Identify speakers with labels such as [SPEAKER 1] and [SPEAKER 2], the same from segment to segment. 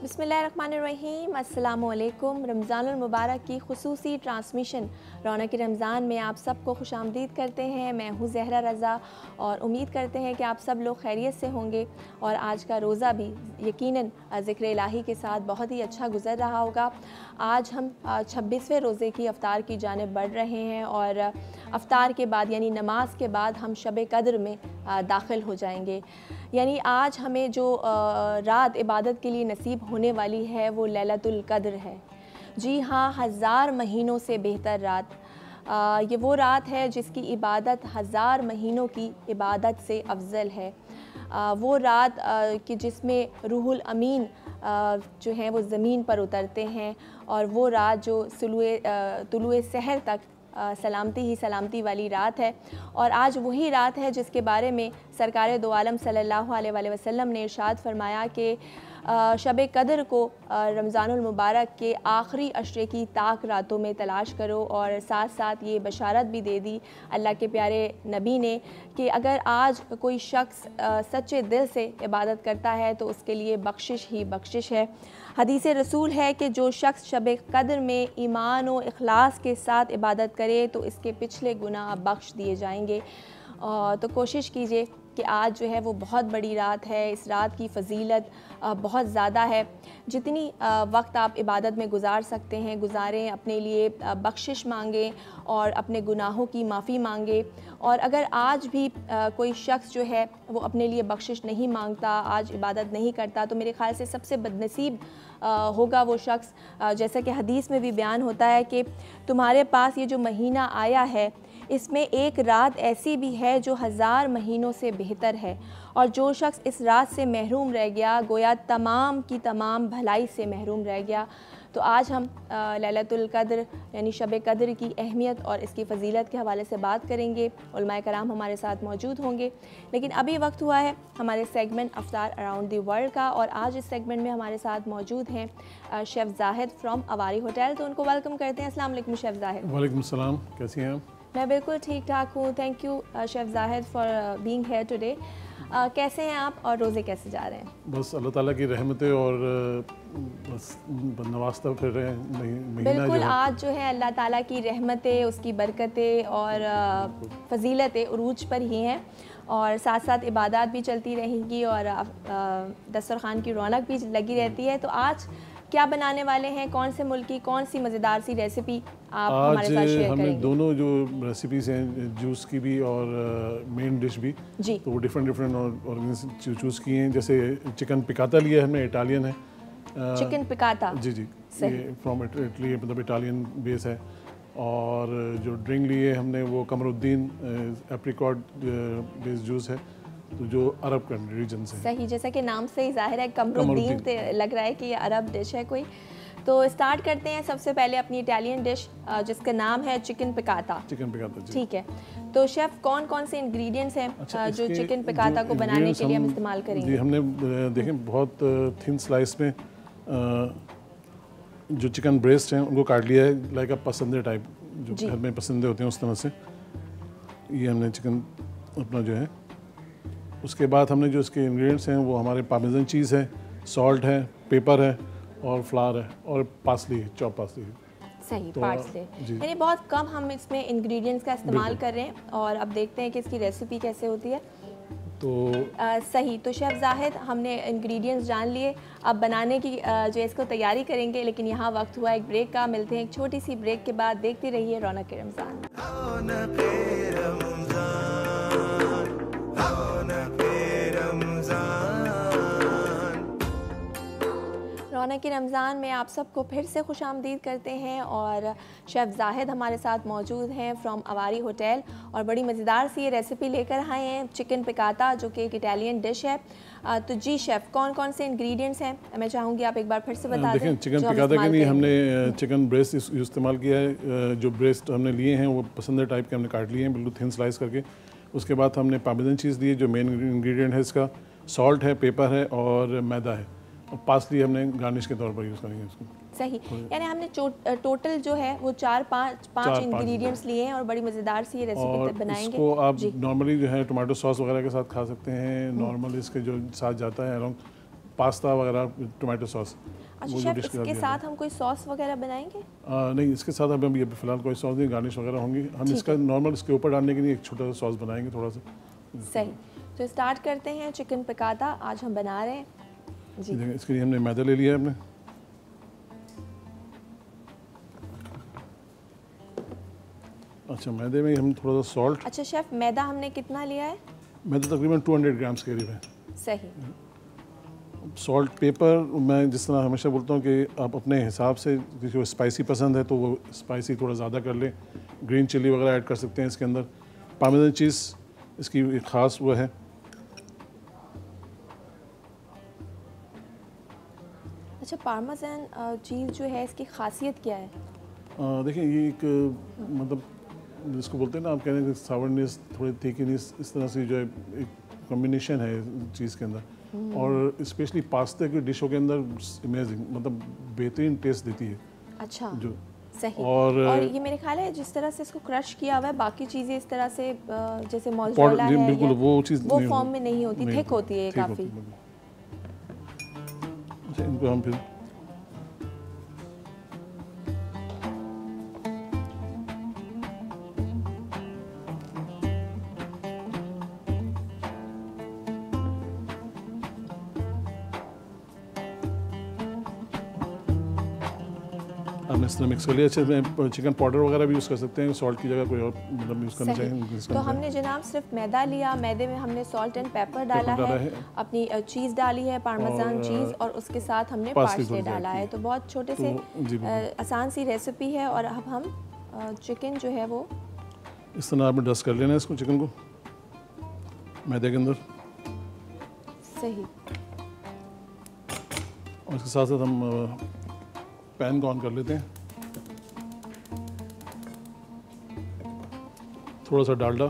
[SPEAKER 1] बिस्मिल्लाहिर्रहमानिर्रहीम, अस्सलामुअलैकुम। रमज़ानुल मुबारक की खुसूसी ट्रांसमिशन रौनक रमज़ान में आप सबको खुशामदीद करते हैं। मैं हूँ ज़हरा रज़ा और उम्मीद करते हैं कि आप सब लोग खैरियत से होंगे और आज का रोज़ा भी यकीनन ज़िक्र इलाही के साथ बहुत ही अच्छा गुज़र रहा होगा। आज हम 26वें रोज़े की अफ्तार की जानिब बढ़ रहे हैं और अफ्तार के बाद यानी नमाज के बाद हम शब कद्र में दाखिल हो जाएंगे। यानी आज हमें जो रात इबादत के लिए नसीब होने वाली है वो लैलतुल कद्र है। जी हाँ, 1000 महीनों से बेहतर रात। ये वो रात है जिसकी इबादत 1000 महीनों की इबादत से अफजल है। वो रात कि जिसमें रूहुल अमीन जो हैं वो ज़मीन पर उतरते हैं और वो रात जो तुलुए सहर तक सलामती ही सलामती वाली रात है। और आज वही रात है जिसके बारे में सरकार दो आलम सल्लल्लाहु अलैहि वसल्लम ने इरशाद फरमाया कि शब कद्र को रमज़ानुल मुबारक के आखिरी अशरे की ताक रातों में तलाश करो। और साथ साथ ये बशारत भी दे दी अल्लाह के प्यारे नबी ने कि अगर आज कोई शख्स सच्चे दिल से इबादत करता है तो उसके लिए बख्शिश ही बख्शिश है। हदीस रसूल है कि जो शख्स शब कद्र में ईमान और इखलास के साथ इबादत करे तो इसके पिछले गुनाह बख्श दिए जाएंगे। तो कोशिश कीजिए कि आज जो है वो बहुत बड़ी रात है। इस रात की फ़जीलत बहुत ज़्यादा है। जितनी वक्त आप इबादत में गुजार सकते हैं गुजारें, अपने लिए बख्शिश मांगें और अपने गुनाहों की माफ़ी मांगें। और अगर आज भी कोई शख्स जो है वो अपने लिए बख्शिश नहीं मांगता, आज इबादत नहीं करता, तो मेरे ख़्याल से सबसे बदनसीब होगा वो शख्स। जैसा कि हदीस में भी बयान होता है कि तुम्हारे पास ये जो महीना आया है इसमें एक रात ऐसी भी है जो 1000 महीनों से बेहतर है। और जो शख्स इस रात से महरूम रह गया गोया तमाम की तमाम भलाई से महरूम रह गया। तो आज हम लैलतुल कद्र यानी शब कद्र की अहमियत और इसकी फ़जीलत के हवाले से बात करेंगे। उलमाए कराम हमारे साथ मौजूद होंगे। लेकिन अभी वक्त हुआ है हमारे segment Aftar around the world का और आज इस सेगमेंट में हमारे साथ मौजूद हैं chef Zahid from Avari hotel. तो उनको वेलकम करते हैं। अस्सलाम वालेकुम शेफ़ ज़ाहिद।
[SPEAKER 2] वालेकुम सलाम, कैसी हैं आप?
[SPEAKER 1] मैं बिल्कुल ठीक ठाक हूँ, thank you chef Zahid for being here today. कैसे हैं आप और रोज़े कैसे जा रहे हैं?
[SPEAKER 2] बस अल्लाह ताला की रहमतें और बस नवाज़ता फिर रहे हैं महीना
[SPEAKER 1] बिल्कुल,
[SPEAKER 2] जो है।
[SPEAKER 1] आज जो है अल्लाह ताला की रहमतें, उसकी बरकतें और फ़जीलतें उरूज पर ही हैं और साथ साथ इबादत भी चलती रहेंगी और दस्तरखान की रौनक भी लगी रहती है। तो आज क्या बनाने वाले हैं? कौन से मुल्क की कौन सी मज़ेदार सी रेसिपी आप हमारे साथ शेयर
[SPEAKER 2] हमने
[SPEAKER 1] करेंगे?
[SPEAKER 2] दोनों जो रेसिपीज़ हैं, जूस की भी और मेन डिश भी,
[SPEAKER 1] जी,
[SPEAKER 2] तो वो डिफरेंट और चूज़ किए हैं। जैसे चिकन पिकाता लिया है हमने, इटालियन है।
[SPEAKER 1] चिकन पिकाता।
[SPEAKER 2] जी, ये फ्रॉम इटली, मतलब इटालियन बेस है। और जो ड्रिंक लिए हमने वो कमरुद्दीन एप्रिकॉट बेस्ड जूस है, तो जो अरब कंट्री रीजन से।
[SPEAKER 1] सही, जैसा कि नाम से ही जाहिर है कमरुद्दीन लग रहा है कि ये अरब डिश है कोई। तो स्टार्ट करते हैं सबसे पहले अपनी इटालियन डिश जिसका नाम है चिकन पिकाता।
[SPEAKER 2] चिकन पिकाता जी,
[SPEAKER 1] ठीक है। तो शेफ़ कौन कौन से इंग्रेडिएंट्स हैं जो चिकन पिकाता को बनाने के लिए हम इस्तेमाल करेंगे?
[SPEAKER 2] जी, हमने देखें बहुत थिन स्लाइस में जो चिकन ब्रेस्ट हैं उनको काट लिया है, लाइक अ पसंदे टाइप, जो घर में पसंदे होते हैं उस तरह से। ये हमने चिकन अपना जो है, उसके बाद हमने जो इसके इंग्रेडिएंट्स हैं वो हमारे पार्मेसन चीज़ है, सॉल्ट है, पेपर है और फ्लावर है और पार्सली, चॉप पार्सली है।
[SPEAKER 1] सही, पार्सले। यानी बहुत कम हम इसमें इंग्रेडिएंट्स का इस्तेमाल कर रहे हैं और अब देखते हैं कि इसकी रेसिपी कैसे होती है।
[SPEAKER 2] तो
[SPEAKER 1] सही, तो शेफ़ ज़ाहिद हमने इंग्रेडिएंट्स जान लिए, अब बनाने की जो इसको तैयारी करेंगे। लेकिन यहाँ वक्त हुआ एक ब्रेक का, मिलते हैं एक छोटी सी ब्रेक के बाद। देखते रहिए रौनक रमज़ान। रौनक की रमज़ान में आप सबको फिर से खुशामदीद करते हैं और शेफ़ ज़ाहिद हमारे साथ मौजूद हैं फ्रॉम अवारी होटल और बड़ी मज़ेदार सी ये रेसिपी लेकर आए हैं चिकन पिकाता, जो कि एक इटालियन डिश है। तो जी शेफ़, कौन कौन से इंग्रेडिएंट्स हैं मैं चाहूँगी आप एक बार फिर से बता दें।
[SPEAKER 2] देखें, चिकन पिकाता के लिए हमने चिकन ब्रेस्ट इस्तेमाल किया है। जो ब्रेस्ट हमने लिए हैं वो पसंदे टाइप के हमने काट लिए हैं, बिल्कुल थिन स्लाइस करके। उसके बाद हमने पार्मेसन चीज़ ली है, जो मेन इंग्रेडिएंट है इसका, सॉल्ट है, पेपर है और मैदा है, और पार्सली हमने गार्निश के तौर पर यूज़ करेंगे इसको।
[SPEAKER 1] सही, यानी हमने टोटल जो है वो चार पाँच इंग्रेडिएंट्स लिए हैं और बड़ी मज़ेदार सी ये रेसिपी बनाएंगे।
[SPEAKER 2] इसको आप नॉर्मली जो है टोमेटो सॉस वगैरह के साथ खा सकते हैं। नॉर्मली इसके जो साथ जाता है अराउंड पास्ता वगैरह टोमेटो सॉस।
[SPEAKER 1] अच्छा शेफ, इसके साथ हम कोई सॉस वगैरह बनाएंगे?
[SPEAKER 2] नहीं, इसके साथ अभी फिलहाल कोई सॉस नहीं, गार्निश वगैरह होंगी। हम इसका नॉर्मल इसके ऊपर डालने के लिए एक छोटा सा सॉस बनाएंगे थोड़ा सा।
[SPEAKER 1] सही, तो स्टार्ट करते हैं चिकन पिकाता आज हम बना रहे हैं जी।
[SPEAKER 2] इसके लिए हमने मैदा ले लिया है हमने। अच्छा, मैदे में हम थोड़ा सा सॉल्ट।
[SPEAKER 1] अच्छा शेफ, मैदा हमने कितना लिया है?
[SPEAKER 2] मैदा तकरीबन 200 ग्राम्स के करीब है।
[SPEAKER 1] सही।
[SPEAKER 2] सॉल्ट पेपर मैं जिस तरह हमेशा बोलता हूँ कि आप अपने हिसाब से, किसी को स्पाइसी पसंद है तो वो स्पाइसी थोड़ा ज़्यादा कर लें। ग्रीन चिली वगैरह ऐड कर सकते हैं इसके अंदर। पार्मेसन चीज़ इसकी एक ख़ास वो है।
[SPEAKER 1] अच्छा, पार्मेसन चीज़ जो है इसकी खासियत क्या है?
[SPEAKER 2] देखिए, ये एक मतलब जिसको बोलते हैं ना, आप कह रहे हैं कि सावरनेस, थोड़ी थिकनेस, इस तरह से जो है एक कॉम्बिनेशन है चीज़ के अंदर। और स्पेशली पास्ता की डिशों के अंदर अमेजिंग, मतलब बेहतरीन टेस्ट देती है।
[SPEAKER 1] अच्छा,
[SPEAKER 2] जो
[SPEAKER 1] सही। और ये मेरे ख्याल है जिस तरह से इसको क्रश किया हुआ है, बाकी चीज़ें इस तरह से जैसे मोज़रेला है,
[SPEAKER 2] बिल्कुल वो चीज़
[SPEAKER 1] वो फॉर्म में नहीं होती, थिक होती है काफ़ी।
[SPEAKER 2] अच्छा, इनको हम फिर हमने इस तरह मिक्स कर लिया। अच्छे, चिकन पाउडर वगैरह भी यूज़ कर सकते हैं, सॉल्ट की जगह कोई और मतलब यूज़ करना चाहिए।
[SPEAKER 1] तो हमने जनाब सिर्फ मैदा लिया, मैदे में हमने सॉल्ट एंड पेपर डाला है, अपनी चीज़ डाली है, पार्मेसन चीज़, और उसके साथ हमने पार्सले डाला है। तो बहुत छोटे से आसान सी रेसिपी है। और अब हम चिकन जो है वो
[SPEAKER 2] इस तरह आपने डस्ट कर लेना है इसको, चिकन को मैदे के अंदर।
[SPEAKER 1] सही।
[SPEAKER 2] और इसके साथ साथ हम पैन को ऑन कर लेते हैं। थोड़ा सा डालडा।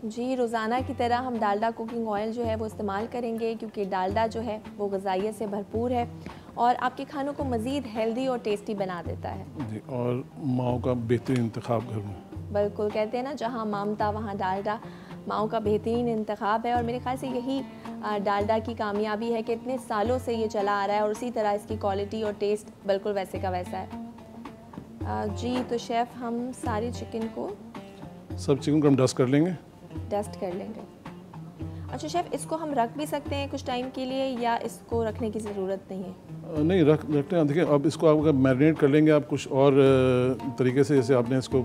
[SPEAKER 1] जी, रोज़ाना की तरह हम डालडा कुकिंग ऑयल जो है वो इस्तेमाल करेंगे, क्योंकि डालडा जो है वो ग़िज़ाइयत से भरपूर है और आपके खानों को मज़ीद हेल्दी और टेस्टी बना देता है
[SPEAKER 2] जी। और माओ का बेहतरीन इंतखाब घर में।
[SPEAKER 1] बिल्कुल, कहते हैं ना, जहाँ ममता वहाँ डालडा, माओ का बेहतरीन इंतखाब है। और मेरे ख्याल से यही डालडा की कामयाबी है कि इतने सालों से ये चला आ रहा है और उसी तरह इसकी क्वालिटी और टेस्ट बिल्कुल वैसे का वैसा है। जी, तो शेफ़ हम सारी चिकन को
[SPEAKER 2] हम डस्ट कर लेंगे।
[SPEAKER 1] डस्ट कर लेंगे। अच्छा शेफ़, इसको हम रख भी सकते हैं कुछ टाइम के लिए, या इसको रखने की ज़रूरत नहीं है?
[SPEAKER 2] नहीं, रखते हैं। देखिए, अब इसको आप अगर मैरिनेट कर लेंगे आप कुछ और तरीके से, जैसे आपने इसको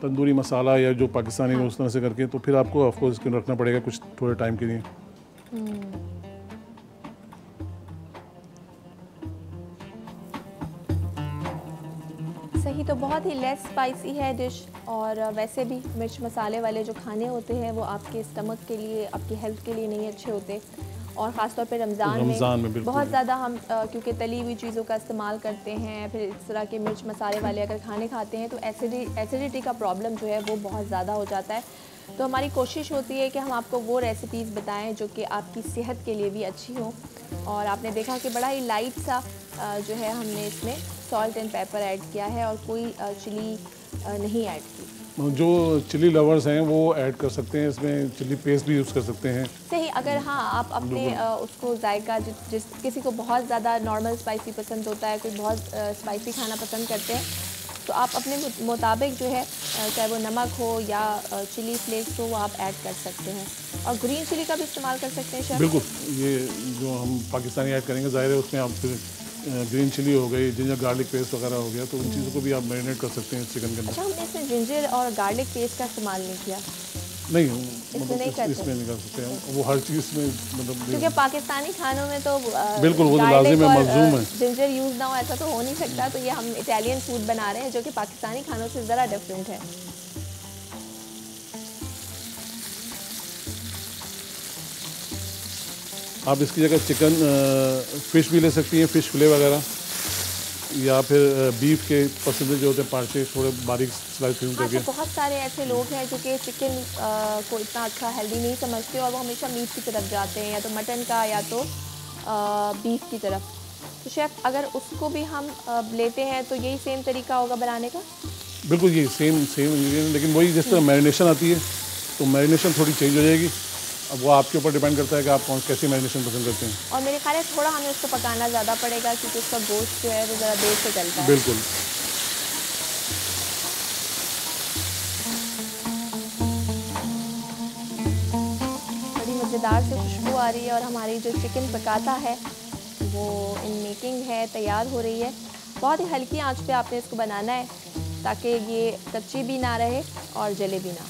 [SPEAKER 2] तंदूरी मसाला या जो पाकिस्तानी उस तरह से करके, तो फिर आपको ऑफ कोर्स इसको रखना पड़ेगा कुछ थोड़े टाइम के लिए।
[SPEAKER 1] सही। तो बहुत ही लेस स्पाइसी है डिश, और वैसे भी मिर्च मसाले वाले जो खाने होते हैं वो आपके स्टमक के लिए, आपकी हेल्थ के लिए नहीं अच्छे होते। और ख़ासतौर पे रमज़ान में बहुत ज़्यादा हम क्योंकि तली हुई चीज़ों का इस्तेमाल करते हैं, फिर इस तरह के मिर्च मसाले वाले अगर खाने खाते हैं तो एसिडिटी का प्रॉब्लम जो है वो बहुत ज़्यादा हो जाता है। तो हमारी कोशिश होती है कि हम आपको वो रेसिपीज़ बताएं जो कि आपकी सेहत के लिए भी अच्छी हो। और आपने देखा कि बड़ा ही लाइट सा जो है हमने इसमें सॉल्ट एंड पेपर ऐड किया है और कोई चिली नहीं ऐड की।
[SPEAKER 2] जो चिली लवर्स हैं वो ऐड कर सकते हैं, इसमें चिली पेस्ट भी यूज़ कर सकते हैं।
[SPEAKER 1] सही, अगर हाँ आप अपने उसको जायका जिस किसी को बहुत ज़्यादा नॉर्मल स्पाइसी पसंद होता है, कोई बहुत स्पाइसी खाना पसंद करते हैं, तो आप अपने मुताबिक जो है चाहे वो नमक हो या चिली फ्लेक्स हो वो आप ऐड कर सकते हैं। और ग्रीन चिली का भी इस्तेमाल कर सकते हैं शेफ।
[SPEAKER 2] बिल्कुल, ये जो हम पाकिस्तानी ऐड करेंगे ज़ाहिर है उसमें आप फिर ग्रीन चिली हो गई, जिंजर गार्लिक पेस्ट वगैरह हो गया, तो उन चीज़ों को भी आप मैरिनेट कर सकते हैं चिकन के अंदर।
[SPEAKER 1] अच्छा, हमने इसमें जिंजर और गार्लिक पेस्ट का इस्तेमाल नहीं किया?
[SPEAKER 2] नहीं,
[SPEAKER 1] इसमें नहीं करते,
[SPEAKER 2] इसमें नहीं कर सकते हैं, वो हर चीज़ में मतलब,
[SPEAKER 1] क्योंकि पाकिस्तानी खानों में तो
[SPEAKER 2] बिल्कुल वो तो लाजिम है, मलजूम है।
[SPEAKER 1] जिंजर यूज़ ना हो ऐसा तो हो नहीं सकता। तो ये हम इटालियन फूड बना रहे हैं जो कि पाकिस्तानी खानों से ज़रा डिफरेंट है।
[SPEAKER 2] आप इसकी जगह चिकन फ़िश भी ले सकती हैं, फ़िश फिले वगैरह, या फिर बीफ के पसंदीदा जो होते हैं पार्चे थोड़े बारीक स्लाइस करके।
[SPEAKER 1] बहुत सारे ऐसे लोग हैं जो कि चिकन को इतना अच्छा हेल्दी नहीं समझते और वो हमेशा मीट की तरफ जाते हैं, या तो मटन का या तो बीफ की तरफ। तो शेफ़ अगर उसको भी हम लेते हैं तो यही सेम तरीका होगा बनाने का?
[SPEAKER 2] बिल्कुल ये सेम इंग्रेडिएंट, लेकिन वही जिस तरह मैरिनेशन आती है तो मैरिनेशन थोड़ी चेंज हो जाएगी। अब वो आपके ऊपर डिपेंड करता है कि आप कैसी मैरिनेशन पसंद करते हैं।
[SPEAKER 1] और मेरे ख्याल है थोड़ा हमें उसको पकाना ज़्यादा पड़ेगा क्योंकि उसका गोश्त जो है वो ज़रा देर से गलता है।
[SPEAKER 2] बिल्कुल।
[SPEAKER 1] बड़ी मज़ेदार से खुशबू आ रही है और हमारी जो चिकन पकाता है वो इन मेकिंग है, तैयार हो रही है। बहुत ही हल्की आंच पे आपने इसको बनाना है ताकि ये कच्ची भी ना रहे और जले भी ना।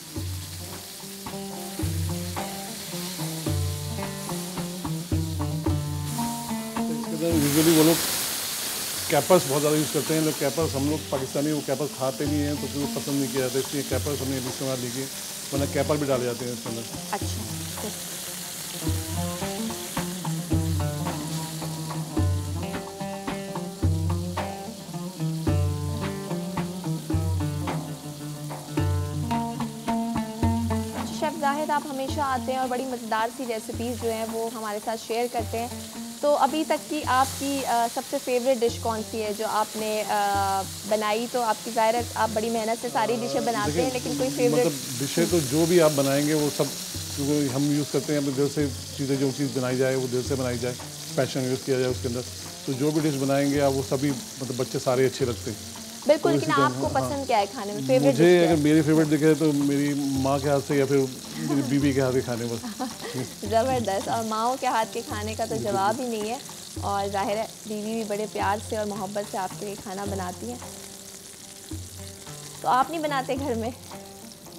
[SPEAKER 2] यूजुअली वो लोग कैपर्स बहुत ज़्यादा यूज़ करते हैं, लोग कैपर्स, हम लोग पाकिस्तानी वो कैपर्स खाते नहीं हैं तो फिर वो पसंद नहीं किया जाता, इसलिए कैपर्स हमने इस्तेमाल नहीं किए, वरना कैपर भी डाले जाते हैं इसके अंदर।
[SPEAKER 1] अच्छा। शेफ़ जाहिद आप हमेशा आते हैं और बड़ी मज़ेदार सी रेसिपीज़ जो हैं वो हमारे साथ शेयर करते हैं। तो अभी तक की आपकी सबसे फेवरेट डिश कौन सी है जो आपने बनाई? तो आपकी ज़ाहिर है आप बड़ी मेहनत से सारी डिशें बनाते हैं, लेकिन कोई फेवरेट
[SPEAKER 2] मतलब डिशें तो जो भी आप बनाएंगे वो सब, क्योंकि हम यूज़ करते हैं अपने दिल से चीज़ें, जो चीज़ बनाई जाए वो दिल से बनाई जाए, पैशन यूज़ किया जाए उसके अंदर, तो जो भी डिश बनाएंगे आप वो सभी मतलब बच्चे सारे अच्छे लगते हैं।
[SPEAKER 1] बिल्कुल, लेकिन आपको पसंद क्या है खाने में? फेवरेट
[SPEAKER 2] मुझे अगर मेरी फेवरेट दिखे तो मेरी माँ के हाथ से या फिर मेरी बीवी के हाथ के खाने बस।
[SPEAKER 1] ज़बरदस्त। और माओं के हाथ के खाने का तो जवाब ही नहीं है। और ज़ाहिर है बीवी भी बड़े प्यार से और मोहब्बत से आपके लिए खाना बनाती हैं। तो आप नहीं बनाते घर में?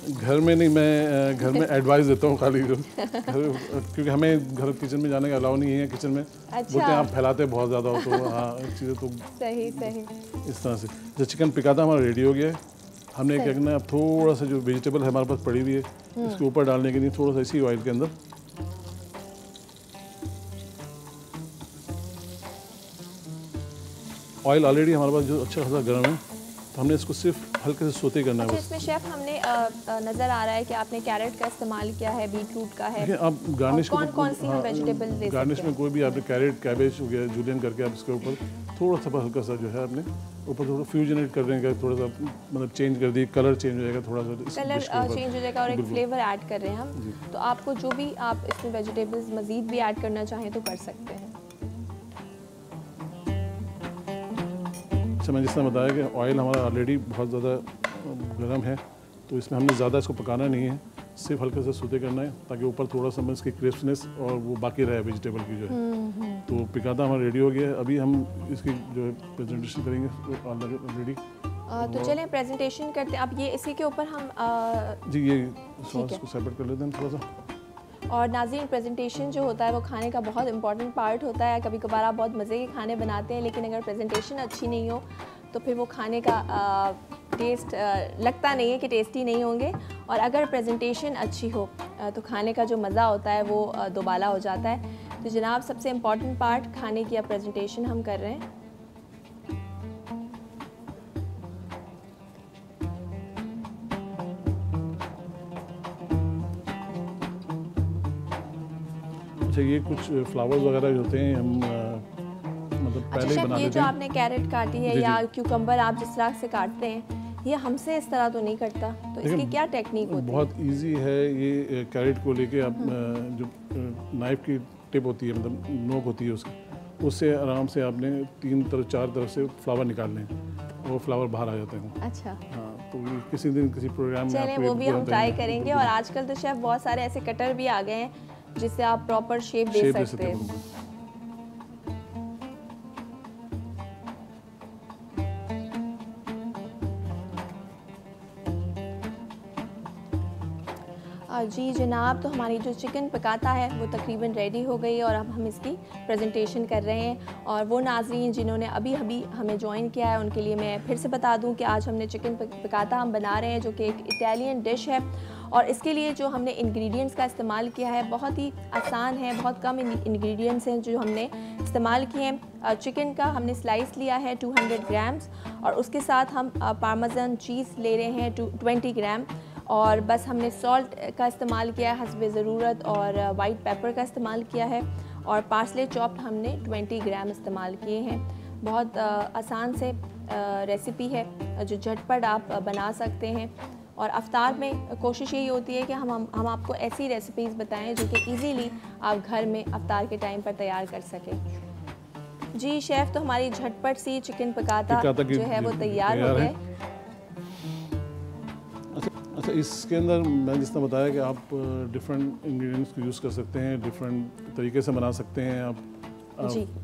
[SPEAKER 2] घर में नहीं, मैं घर में एडवाइस देता हूँ खाली जो क्योंकि हमें घर किचन में जाने का अलाउ नहीं है किचन में।
[SPEAKER 1] अच्छा।
[SPEAKER 2] बोलते हैं आप फैलाते बहुत ज़्यादा हो तो हाँ चीज़ें तो
[SPEAKER 1] सही
[SPEAKER 2] इस तरह से। जो चिकन पिकाता हमारा रेडी हो गया है, हमने क्या करना है, अब थोड़ा सा जो वेजिटेबल है हमारे पास पड़ी हुई है इसके ऊपर डालने के लिए थोड़ा सा इसी ऑयल के अंदर ऑयल ऑलरेडी हमारे पास जो अच्छा खासा गर्म है, तो हमने इसको सिर्फ हल्के से सोते करना है।
[SPEAKER 1] अच्छा, इसमें शेफ़ हमने नज़र आ रहा है कि आपने कैरेट का इस्तेमाल किया है, बीटरूट का है।
[SPEAKER 2] आप गार्निश
[SPEAKER 1] कौन कौन सी हम वेजिटेबल ले सकते हैं?
[SPEAKER 2] गार्निश में कोई भी आपने कैरेट, कैबेज हो गया, जूलियन करके आप इसके ऊपर थोड़ा सा हल्का सा जो है आपने ऊपर थोड़ा फ्यूजनेट कर देंगे, थोड़ा सा मतलब चेंज कर दिए, कलर चेंज हो जाएगा, थोड़ा सा
[SPEAKER 1] कलर चेंज हो जाएगा और एक फ्लेवर ऐड कर रहे हैं हम। तो आपको जो भी आप इसमें वेजिटेबल्स मज़ीद भी ऐड करना चाहें तो कर सकते हैं।
[SPEAKER 2] अच्छा, मैं जिस तरह बताया कि ऑयल हमारा ऑलरेडी बहुत ज़्यादा गर्म है, तो इसमें हमने ज़्यादा इसको पकाना नहीं है, सिर्फ हल्के से सूते करना है ताकि ऊपर थोड़ा सा इसकी क्रिस्पनेस और वो बाकी रहे वेजिटेबल की जो है। तो पिकाता हमारा रेडी हो गया है। अभी हम इसकी जो है प्रेजेंटेशन करेंगे ऑलरेडी।
[SPEAKER 1] तो चलें प्रेजेंटेशन करते हैं। अब ये इसी के ऊपर हम
[SPEAKER 2] जी ये सॉस को सेपरेट कर लेते हैं थोड़ा सा।
[SPEAKER 1] और नाज़रीन, प्रेजेंटेशन जो होता है वो खाने का बहुत इंपॉर्टेंट पार्ट होता है। कभी कभार आप बहुत मज़े के खाने बनाते हैं, लेकिन अगर प्रेजेंटेशन अच्छी नहीं हो तो फिर वो खाने का टेस्ट लगता नहीं है कि टेस्टी नहीं होंगे। और अगर प्रेजेंटेशन अच्छी हो तो खाने का जो मज़ा होता है वो दोबाला हो जाता है। तो जनाब, सबसे इम्पॉर्टेंट पार्ट खाने की अब प्रेजेंटेशन हम कर रहे हैं।
[SPEAKER 2] अच्छा, ये कुछ फ्लावर्स वगैरह होते हैं हम मतलब पहले ही बना
[SPEAKER 1] ये
[SPEAKER 2] लेते
[SPEAKER 1] जो
[SPEAKER 2] हैं।
[SPEAKER 1] आपने कैरेट काटी है या क्यूकम्बर आप जिस तरह से काटते हैं, ये हमसे इस तरह तो नहीं करता, तो इसकी क्या टेक्निक होती है?
[SPEAKER 2] बहुत इजी है ये। कैरेट को लेके आप जो नाइफ की टिप होती है, मतलब नोक होती है उसकी, उससे आराम से आपने 4 तरफ से फ्लावर निकालने हैं, वो फ्लावर बाहर आ जाते हैं।
[SPEAKER 1] अच्छा,
[SPEAKER 2] हाँ, तो ये किसी दिन किसी प्रोग्राम में
[SPEAKER 1] चलें वो भी हम ट्राई करेंगे। और आजकल तो शेफ़ बहुत सारे ऐसे कटर भी आ गए हैं जिससे आप प्रॉपर शेप दे सकते हैं। जी जनाब, तो हमारी जो चिकन पकाता है वो तकरीबन रेडी हो गई है और अब हम इसकी प्रेजेंटेशन कर रहे हैं। और वो नाज़रीन जिन्होंने अभी अभी हमें ज्वाइन किया है उनके लिए मैं फिर से बता दूं कि आज हमने चिकन पकाता हम बना रहे हैं, जो कि एक इटालियन डिश है। और इसके लिए जो हमने इंग्रेडिएंट्स का इस्तेमाल किया है बहुत ही आसान है, बहुत कम इंग्रेडिएंट्स हैं जो हमने इस्तेमाल किए हैं। चिकन का हमने स्लाइस लिया है 200 ग्राम्स, और उसके साथ हम पार्मेसन चीज़ ले रहे हैं 20 ग्राम। और बस हमने सॉल्ट का इस्तेमाल किया है हस्बे ज़रूरत, और वाइट पेपर का इस्तेमाल किया है। और पार्सले चॉप्ड हमने 20 ग्राम इस्तेमाल किए हैं। बहुत आसान से रेसिपी है जो झटपट आप बना सकते हैं। और अफ्तार में कोशिश यही होती है कि हम आपको ऐसी रेसिपीज़ बताएं जो कि इजीली आप घर में अफ्तार के टाइम पर तैयार कर सकें। जी शेफ़, तो हमारी झटपट सी चिकन पकाता जो है वो तैयार हो गए।
[SPEAKER 2] अच्छा, इसके अंदर मैंने जिस तरह बताया कि आप डिफरेंट इंग्रेडिएंट्स को यूज़ कर सकते हैं, डिफरेंट तरीके से बना सकते हैं आप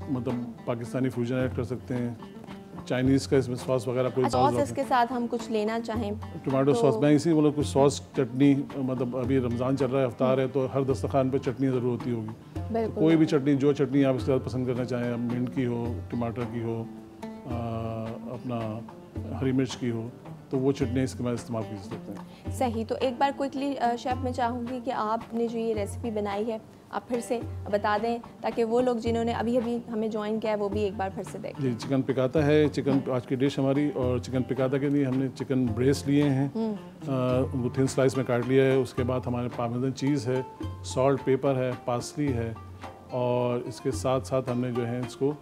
[SPEAKER 2] मतलब पाकिस्तानी फ्यूजन ऐड कर सकते हैं, चाइनीज़ का इसमें सॉस वगैरह कोई
[SPEAKER 1] सॉस इसके साथ हम कुछ लेना चाहें
[SPEAKER 2] टमाटो सॉस, मैं इसी मतलब कुछ सॉस चटनी, मतलब अभी रमज़ान चल रहा है, अफ्तार है, तो हर दस्तरखान पे चटनी ज़रूर होती होगी। तो कोई भी चटनी, जो चटनी आप इसके साथ पसंद करना चाहें, मिंट की हो, टमाटर की हो, अपना हरी मिर्च की हो, तो वो चटनी इसके बाद इस्तेमाल की जा सकते हैं।
[SPEAKER 1] सही। तो एक बार क्विकली शेफ़ मैं चाहूँगी कि आपने जो ये रेसिपी बनाई है आप फिर से बता दें ताकि वो लोग जिन्होंने अभी अभी हमें ज्वाइन किया है वो भी एक बार फिर से देखें।
[SPEAKER 2] जी, चिकन पिकाता है, चिकन आज की डिश हमारी। और चिकन पिकाता के लिए हमने चिकन ब्रेस्ट लिए हैं, उनको थिन स्लाइस में काट लिया है। उसके बाद हमारे पार्मेसन चीज़ है, सॉल्ट, पेपर है, पार्सली है, और इसके साथ साथ हमने जो है इसको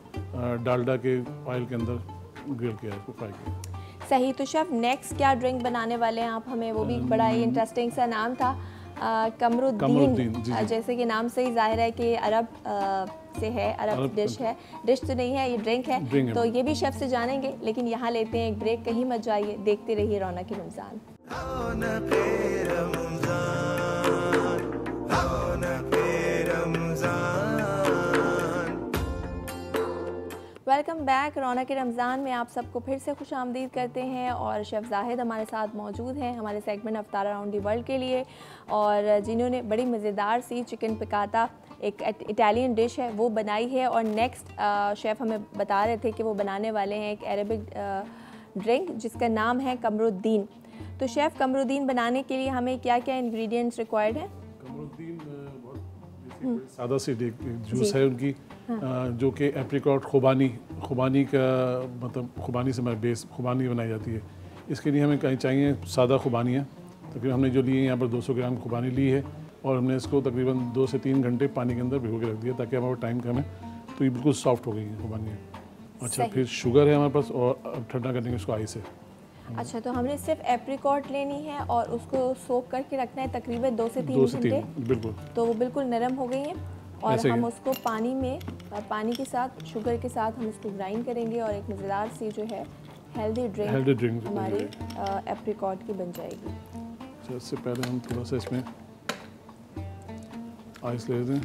[SPEAKER 2] डालडा के ऑयल के अंदर ग्रिल किया है, इसको फ्राई किया।
[SPEAKER 1] सही। तो शेफ़ नेक्स्ट क्या ड्रिंक बनाने वाले हैं आप हमें? वो भी बड़ा ही इंटरेस्टिंग सा नाम था, कमरुद्दीन। जैसे कि नाम से ही जाहिर है कि अरब से है, अरब डिश है। डिश तो नहीं है, ये ड्रिंक है। तो ये भी शेफ़ से जानेंगे, लेकिन यहाँ लेते हैं एक ब्रेक। कहीं मत जाइए, देखते रहिए रौनक रमज़ान। Welcome back. रौनक रमज़ान में आप सबको फिर से खुश आमदीद करते हैं और शेफ़ जाहिद हमारे साथ मौजूद हैं हमारे segment Aftar around the world के लिए, और जिन्होंने बड़ी मज़ेदार सी चिकन पिकाता, एक इटालियन डिश है, वो बनाई है। और नेक्स्ट शेफ़ हमें बता रहे थे कि वो बनाने वाले हैं एक अरबिक ड्रिंक जिसका नाम है कमरुद्दीन। तो शेफ़, कमरुद्दीन बनाने के लिए हमें क्या क्या इंग्रेडिएंट्स रिक्वायर्ड हैं?
[SPEAKER 2] कमरुद्दीन बहुत सादा सी जूस है उनकी, जो कि एप्रिकॉट खुबानी का मतलब खुबानी से बेस खुबानी बनाई जाती है। इसके लिए हमें कहीं चाहिए सादा खुबानियाँ। तकरीबन हमने जो लिए यहाँ पर 200 ग्राम खुबानी ली है, और हमने इसको तकरीबन 2 से 3 घंटे पानी के अंदर भिगो के रख दिया ताकि हमारे टाइम कम है, तो ये बिल्कुल सॉफ्ट हो गई है खुबानियाँ। अच्छा, फिर शुगर है हमारे पास, और अब ठंडा करने के उसको आइस है।
[SPEAKER 1] अच्छा, तो हमने सिर्फ एप्रिकॉट लेनी है और उसको सोक करके रखना है तकरीबन 2 से 3 घंटे।
[SPEAKER 2] बिल्कुल।
[SPEAKER 1] तो वो बिल्कुल नरम हो गई हैं, और हम उसको पानी के साथ, शुगर के साथ हम उसको ग्राइंड करेंगे और एक मज़ेदार सी जो है हेल्दी ड्रिंक हमारी एप्रिकॉट की बन जाएगी।
[SPEAKER 2] अच्छा, इससे पहले हम थोड़ा सा इसमें आइस ले दें।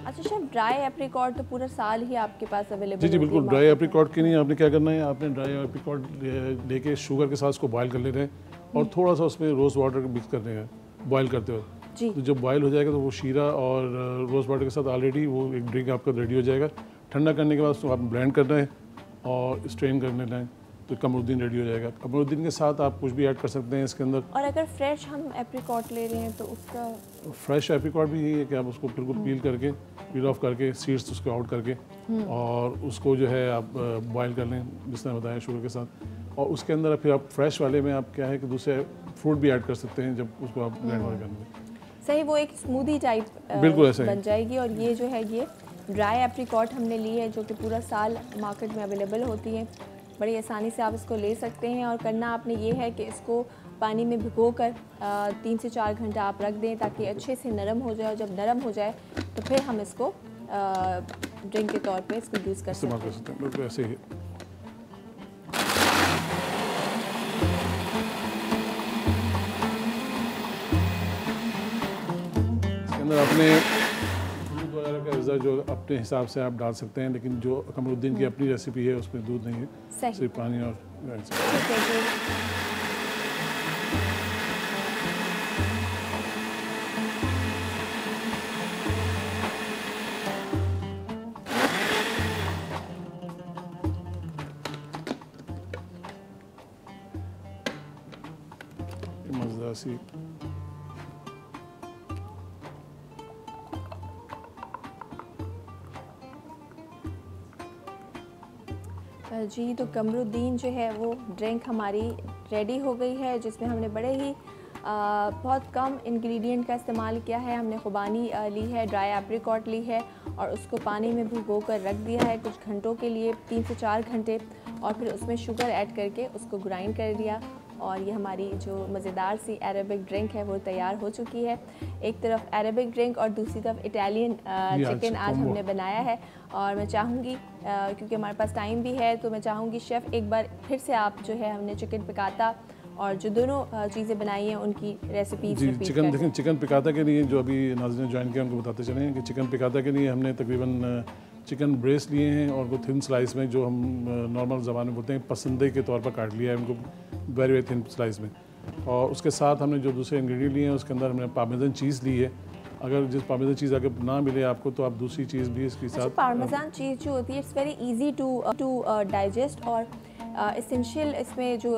[SPEAKER 1] अच्छा शेफ, ड्राई एप्रिकॉट तो पूरा साल ही आपके पास अवेलेबल
[SPEAKER 2] जी बिल्कुल। ड्राई एप्रिकॉट की नहीं, आपने क्या करना है, आपने ड्राई एप्रिकॉट लेके शुगर के साथ उसको बॉयल कर लेना है, और थोड़ा सा उसमें रोज़ वाटर मिक्स करने का बॉयल करते हुए। तो जब बॉयल हो जाएगा तो वो शीरा और रोज़ वाटर के साथ ऑलरेडी वो एक ड्रिंक आपका रेडी हो जाएगा। ठंडा करने के बाद उसको आप ब्लेंड करना है और स्ट्रेन कर लेना है, तो कमरुद्दीन रेडी हो जाएगा। कमरुद्दीन के साथ आप कुछ भी ऐड कर सकते हैं इसके अंदर।
[SPEAKER 1] और अगर फ्रेश हम एप्रिकॉट ले रहे हैं तो उसका
[SPEAKER 2] फ्रेश एप्रिकॉट भी यही है कि आप उसको बिल्कुल पील ऑफ करके सीड्स उसको आउट करके, और उसको जो है आप बॉयल कर लें जिस तरह बताया शुगर के साथ, और उसके अंदर फिर आप फ्रेश वाले में आप क्या है कि दूसरे फ्रूट भी ऐड कर सकते हैं जब उसको आप ब्लेंड करेंगे।
[SPEAKER 1] सही, वो एक स्मूदी टाइप
[SPEAKER 2] बिल्कुल ऐसा
[SPEAKER 1] बन जाएगी। और ये जो है ये ड्राई एप्रिकॉट हमने ली है जो कि पूरा साल मार्केट में अवेलेबल होती है। बड़ी आसानी से आप इसको ले सकते हैं, और करना आपने ये है कि इसको पानी में भिगोकर 3 से 4 घंटा आप रख दें ताकि अच्छे से नरम हो जाए, और जब नरम हो जाए तो फिर हम इसको ड्रिंक के तौर पे इसको यूज़ कर सकते हैं।
[SPEAKER 2] बिल्कुल ऐसे ही। इसके अंदर अपने दूध वगैरह का इज़ा जो अपने हिसाब से आप डाल सकते हैं, लेकिन जो कमरुद्दीन की अपनी रेसिपी है उसमें दूध नहीं है, सिर्फ पानी और मज़ेदार सी।
[SPEAKER 1] जी, तो कमरुद्दीन जो है वो ड्रिंक हमारी रेडी हो गई है, जिसमें हमने बड़े ही बहुत कम इंग्रेडिएंट का इस्तेमाल किया है। हमने खुबानी ली है, ड्राई एप्रिकॉट ली है और उसको पानी में भिगो कर रख दिया है कुछ घंटों के लिए, 3 से 4 घंटे, और फिर उसमें शुगर ऐड करके उसको ग्राइंड कर दिया और ये हमारी जो मज़ेदार सी अरेबिक ड्रिंक है वो तैयार हो चुकी है। एक तरफ अरेबिक ड्रिंक और दूसरी तरफ इटालियन चिकन आज हमने बनाया है। और मैं चाहूँगी क्योंकि हमारे पास टाइम भी है तो मैं चाहूँगी शेफ़ एक बार फिर से आप जो है हमने चिकन पिकाता और जो दोनों चीज़ें बनाई हैं उनकी रेसिपीज़
[SPEAKER 2] जी। चिकन देखें, चिकन पिकाता के लिए जो अभी नाज़रीन ने ज्वाइन किया उनको बताते चलें कि चिकन पिकाता के लिए हमने तकरीबन चिकन ब्रेस्ट लिए हैं और वो थिन स्लाइस में, जो हम नॉर्मल ज़बान में बोलते हैं पसंदे के तौर पर काट लिया है उनको वेरी वेरी थिन स्लाइस में। और उसके साथ हमने जो दूसरे इंग्रेडिएंट लिए हैं उसके अंदर हमने पार्मेज़न चीज़ ली है। अगर जिस पार्मेज़न चीज़ अगर ना मिले आपको तो आप दूसरी चीज़ भी इसके साथ।
[SPEAKER 1] पार्मेज़ान चीज़ जो होती है it's very easy to digest और एसेंशियल इसमें जो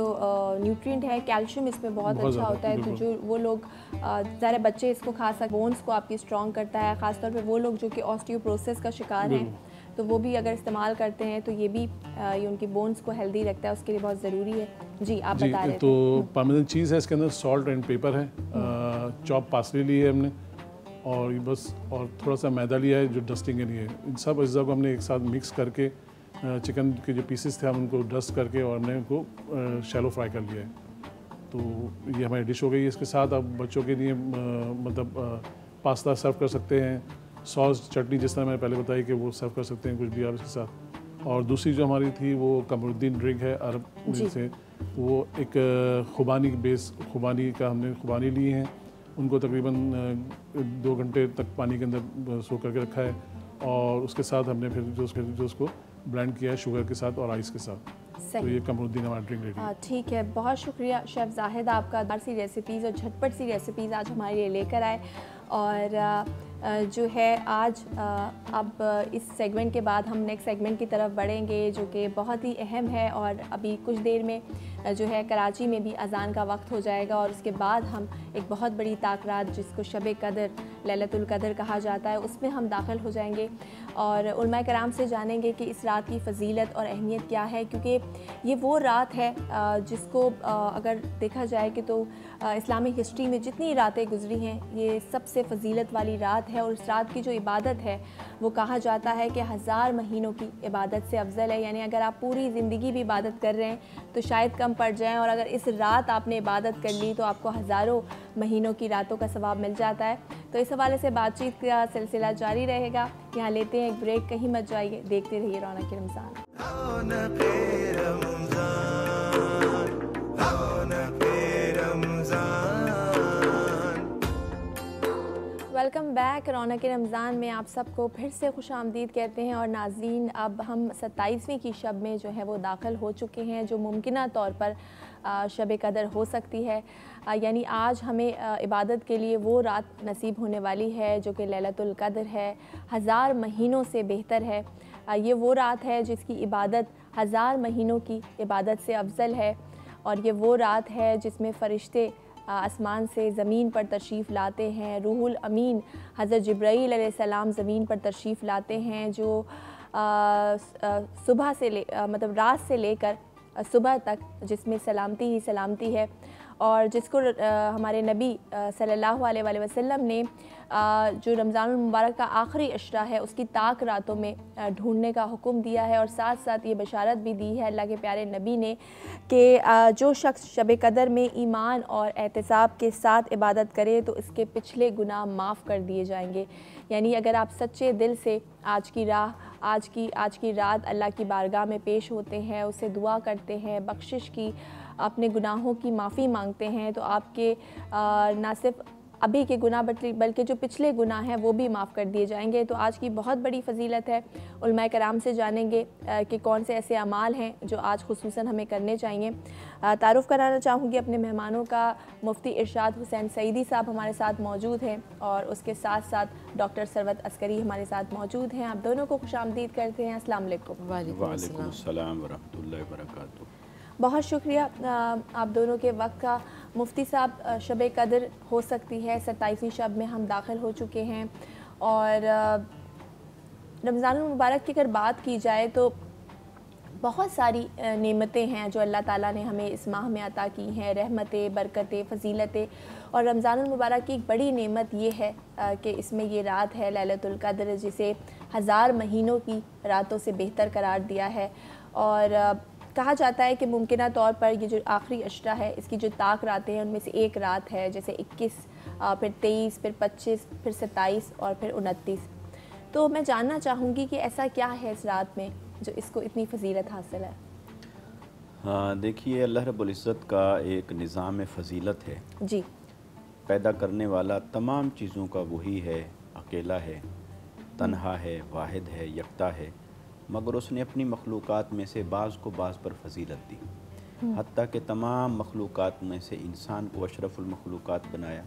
[SPEAKER 1] न्यूट्रिएंट है, कैल्शियम इसमें बहुत अच्छा होता है। तो जो वो लोग ज़्यादा बच्चे इसको खा सकते, बोन्स को आपकी स्ट्रॉन्ग करता है, ख़ासतौर पे वो लोग जो कि ऑस्टियोप्रोसिस का शिकार हैं तो वो भी अगर इस्तेमाल करते हैं तो ये भी ये उनकी बोन्स को हेल्दी रखता है, उसके लिए बहुत ज़रूरी है। जी आप बता रहे थे।
[SPEAKER 2] तो पार्मेज़न चीज़ है, इसके अंदर सॉल्ट एंड पेपर है, चॉप पार्सली ली है हमने और बस, और थोड़ा सा मैदा लिया है जो डस्टिंग के लिए। इन सब अज्जा को हमने एक साथ मिक्स करके चिकन के जो पीसेस थे हम उनको डस्ट करके और हमने उनको शैलो फ्राई कर लिया है। तो ये हमारी डिश हो गई। इसके साथ आप बच्चों के लिए मतलब पास्ता सर्व कर सकते हैं, सॉस चटनी जिस तरह मैंने पहले बताई कि वो सर्व कर सकते हैं, कुछ भी आप इसके साथ। और दूसरी जो हमारी थी वो कमरुद्दीन ड्रिंक है अरब से, वो एक खुबानी का हमने खुबानी ली हैं, उनको तकरीबन 2 घंटे तक पानी के अंदर सो करके रखा है और उसके साथ हमने फिर जो उसको ब्लेंड किया है शुगर के साथ और आइस के साथ। तो ये कमरुद्दीन हमारा ड्रिंक रेडी है।
[SPEAKER 1] ठीक है, बहुत शुक्रिया शेफ़ जाहिद आपका सी रेसिपीज़ और झटपट सी रेसिपीज़ आज हमारे लिए लेकर आए। और जो है आज अब इस सेगमेंट के बाद हम नेक्स्ट सेगमेंट की तरफ बढ़ेंगे जो कि बहुत ही अहम है और अभी कुछ देर में जो है कराची में भी अज़ान का वक्त हो जाएगा और उसके बाद हम एक बहुत बड़ी ताक़रात जिसको शब कदर, लैलतुल कदर कहा जाता है, उसमें हम दाखिल हो जाएंगे और उलमाए कराम से जानेंगे कि इस रात की फ़जीलत और अहमियत क्या है, क्योंकि ये वो रात है जिसको अगर देखा जाए कि तो इस्लामिक हिस्ट्री में जितनी रातें गुजरी हैं ये सबसे फ़जीलत वाली रात है और इस रात की जो इबादत है वो कहा जाता है कि 1000 महीनों की इबादत से अफजल है। यानी अगर आप पूरी ज़िंदगी भी इबादत कर रहे हैं तो शायद कम पड़ जाएं और अगर इस रात आपने इबादत कर ली तो आपको हज़ारों महीनों की रातों का सवाब मिल जाता है। तो इस हवाले से बातचीत का सिलसिला जारी रहेगा। यहाँ लेते हैं एक ब्रेक, कहीं मत जाइए, देखते रहिए रौनक रमज़ान। Welcome back. रौनक रमज़ान में आप सबको फिर से खुश आमदीद कहते हैं। और नाज़रीन, अब हम 27वीं की शब में जो है वो दाखिल हो चुके हैं जो मुमकिना तौर पर शब कदर हो सकती है। यानी आज हमें इबादत के लिए वो रात नसीब होने वाली है जो कि लैलतुल कदर है, 1000 महीनों से बेहतर है। ये वो रात है जिसकी इबादत 1000 महीनों की इबादत से अफजल है और ये वो रात है जिसमें फ़रिश्ते आसमान से ज़मीन पर तशरीफ़ लाते हैं। रूहुल अमीन हज़रत जिब्राईल अलैहिस्सलाम ज़मीन पर तशरीफ़ लाते हैं जो सुबह से मतलब रात से लेकर सुबह तक जिसमें सलामती ही सलामती है और जिसको हमारे नबी सल्लल्लाहु अलैहि वसल्लम ने जो रमज़ानुल मुबारक का आखिरी अशरा है उसकी ताक रातों में ढूंढने का हुक्म दिया है और साथ साथ ये बशारत भी दी है अल्लाह के प्यारे नबी ने कि जो शख्स शब कदर में ईमान और एहतिसाब के साथ इबादत करे तो इसके पिछले गुनाह माफ़ कर दिए जाएंगे। यानी अगर आप सच्चे दिल से आज की रात अल्लाह की बारगाह में पेश होते हैं, उसे दुआ करते हैं, बख्शिश की, अपने गुनाहों की माफ़ी मांगते हैं तो आपके ना सिर्फ अभी के गुनाह बल्कि जो पिछले गुनाह हैं वो भी माफ़ कर दिए जाएंगे। तो आज की बहुत बड़ी फ़जीलत है। उलमाए कराम से जानेंगे कि कौन से ऐसे अमाल हैं जो आज खुसूसन हमें करने चाहिए। तारुफ़ कराना चाहूँगी अपने मेहमानों का। मुफ्ती इरशाद हुसैन सईदी साहब हमारे साथ मौजूद हैं और उसके साथ साथ डॉक्टर सरवत अस्करी हमारे साथ मौजूद हैं। आप दोनों को खुशामदीद करते हैं। अस्सलाम वालेकुम।
[SPEAKER 3] वालेकुम अस्सलाम व रहमतुल्लाहि व बरकातुहू।
[SPEAKER 1] बहुत शुक्रिया आप दोनों के वक्त का। मुफ्ती साहब, शब कदर हो सकती है, 27वीं शब में हम दाखिल हो चुके हैं और रमज़ानुल मुबारक की अगर बात की जाए तो बहुत सारी नेमतें हैं जो अल्लाह ताला ने हमें इस माह में अता की हैं, रहमतें, बरकतें, फ़जीलतें। और रमज़ानुल मुबारक की एक बड़ी नेमत ये है कि इसमें ये रात है लैलतुल क़द्र, जिसे हज़ार महीनों की रातों से बेहतर करार दिया है। और कहा जाता है कि मुमकिना तौर पर ये जो आखिरी अशरा है, इसकी जो ताक रातें हैं उनमें से एक रात है, जैसे 21, फिर 23, फिर 25, फिर 27 और फिर 29। तो मैं जानना चाहूँगी कि ऐसा क्या है इस रात में जो इसको इतनी फजीलत हासिल है।
[SPEAKER 3] हाँ, देखिए अल्लाह रब्बुल इज़्ज़त का एक निज़ाम फ़जीलत है
[SPEAKER 1] जी।
[SPEAKER 3] पैदा करने वाला तमाम चीज़ों का वही है, अकेला है, तन्हा है, वाहिद है, यकता है, मगर उसने अपनी मखलूक़ात में से बाज़ को बाज़ पर फजीलत दी। हत्ता कि तमाम मखलूक़ात में से इंसान को अशरफुल मखलूक़ात बनाया।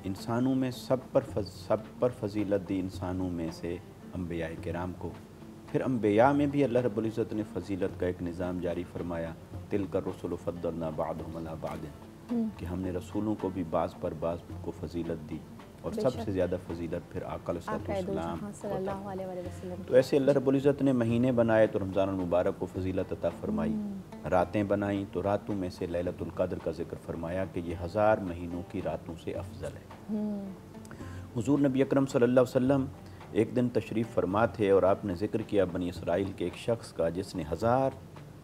[SPEAKER 3] इंसानों में सब पर फजीलत दी, इंसानों में से अम्बिया किराम को। फिर अम्बिया में भी अल्लाह रब्बुल इज़्ज़त ने फ़जीलत का एक निज़ाम जारी फरमाया, तिलका रुसुल फ़द्दलना बअदहुम अला बअद, कि हमने रसूलों को भी बाज़ पर बाज़ को फ़जीलत दी। और सबसे ज़्यादा फ़जीलत फिर आका सल्लल्लाहु अलैहि वसल्लम। तो ऐसे अल्लाह रब्बुल इज़्ज़त ने महीने बनाए तो रमज़ानुल मुबारक को फ़जीलत अता फ़रमाई, रातें बनाई तो रातों में से लैलतुल क़द्र का ज़िक्र फरमाया कि ये 1000 महीनों की रातों से अफजल है। हुज़ूर नबी अकरम सल्लल्लाहु अलैहि वसल्लम एक दिन तशरीफ़ फरमा थे और आपने ज़िक्र किया बनी इसराइल के एक शख्स का जिसने 1000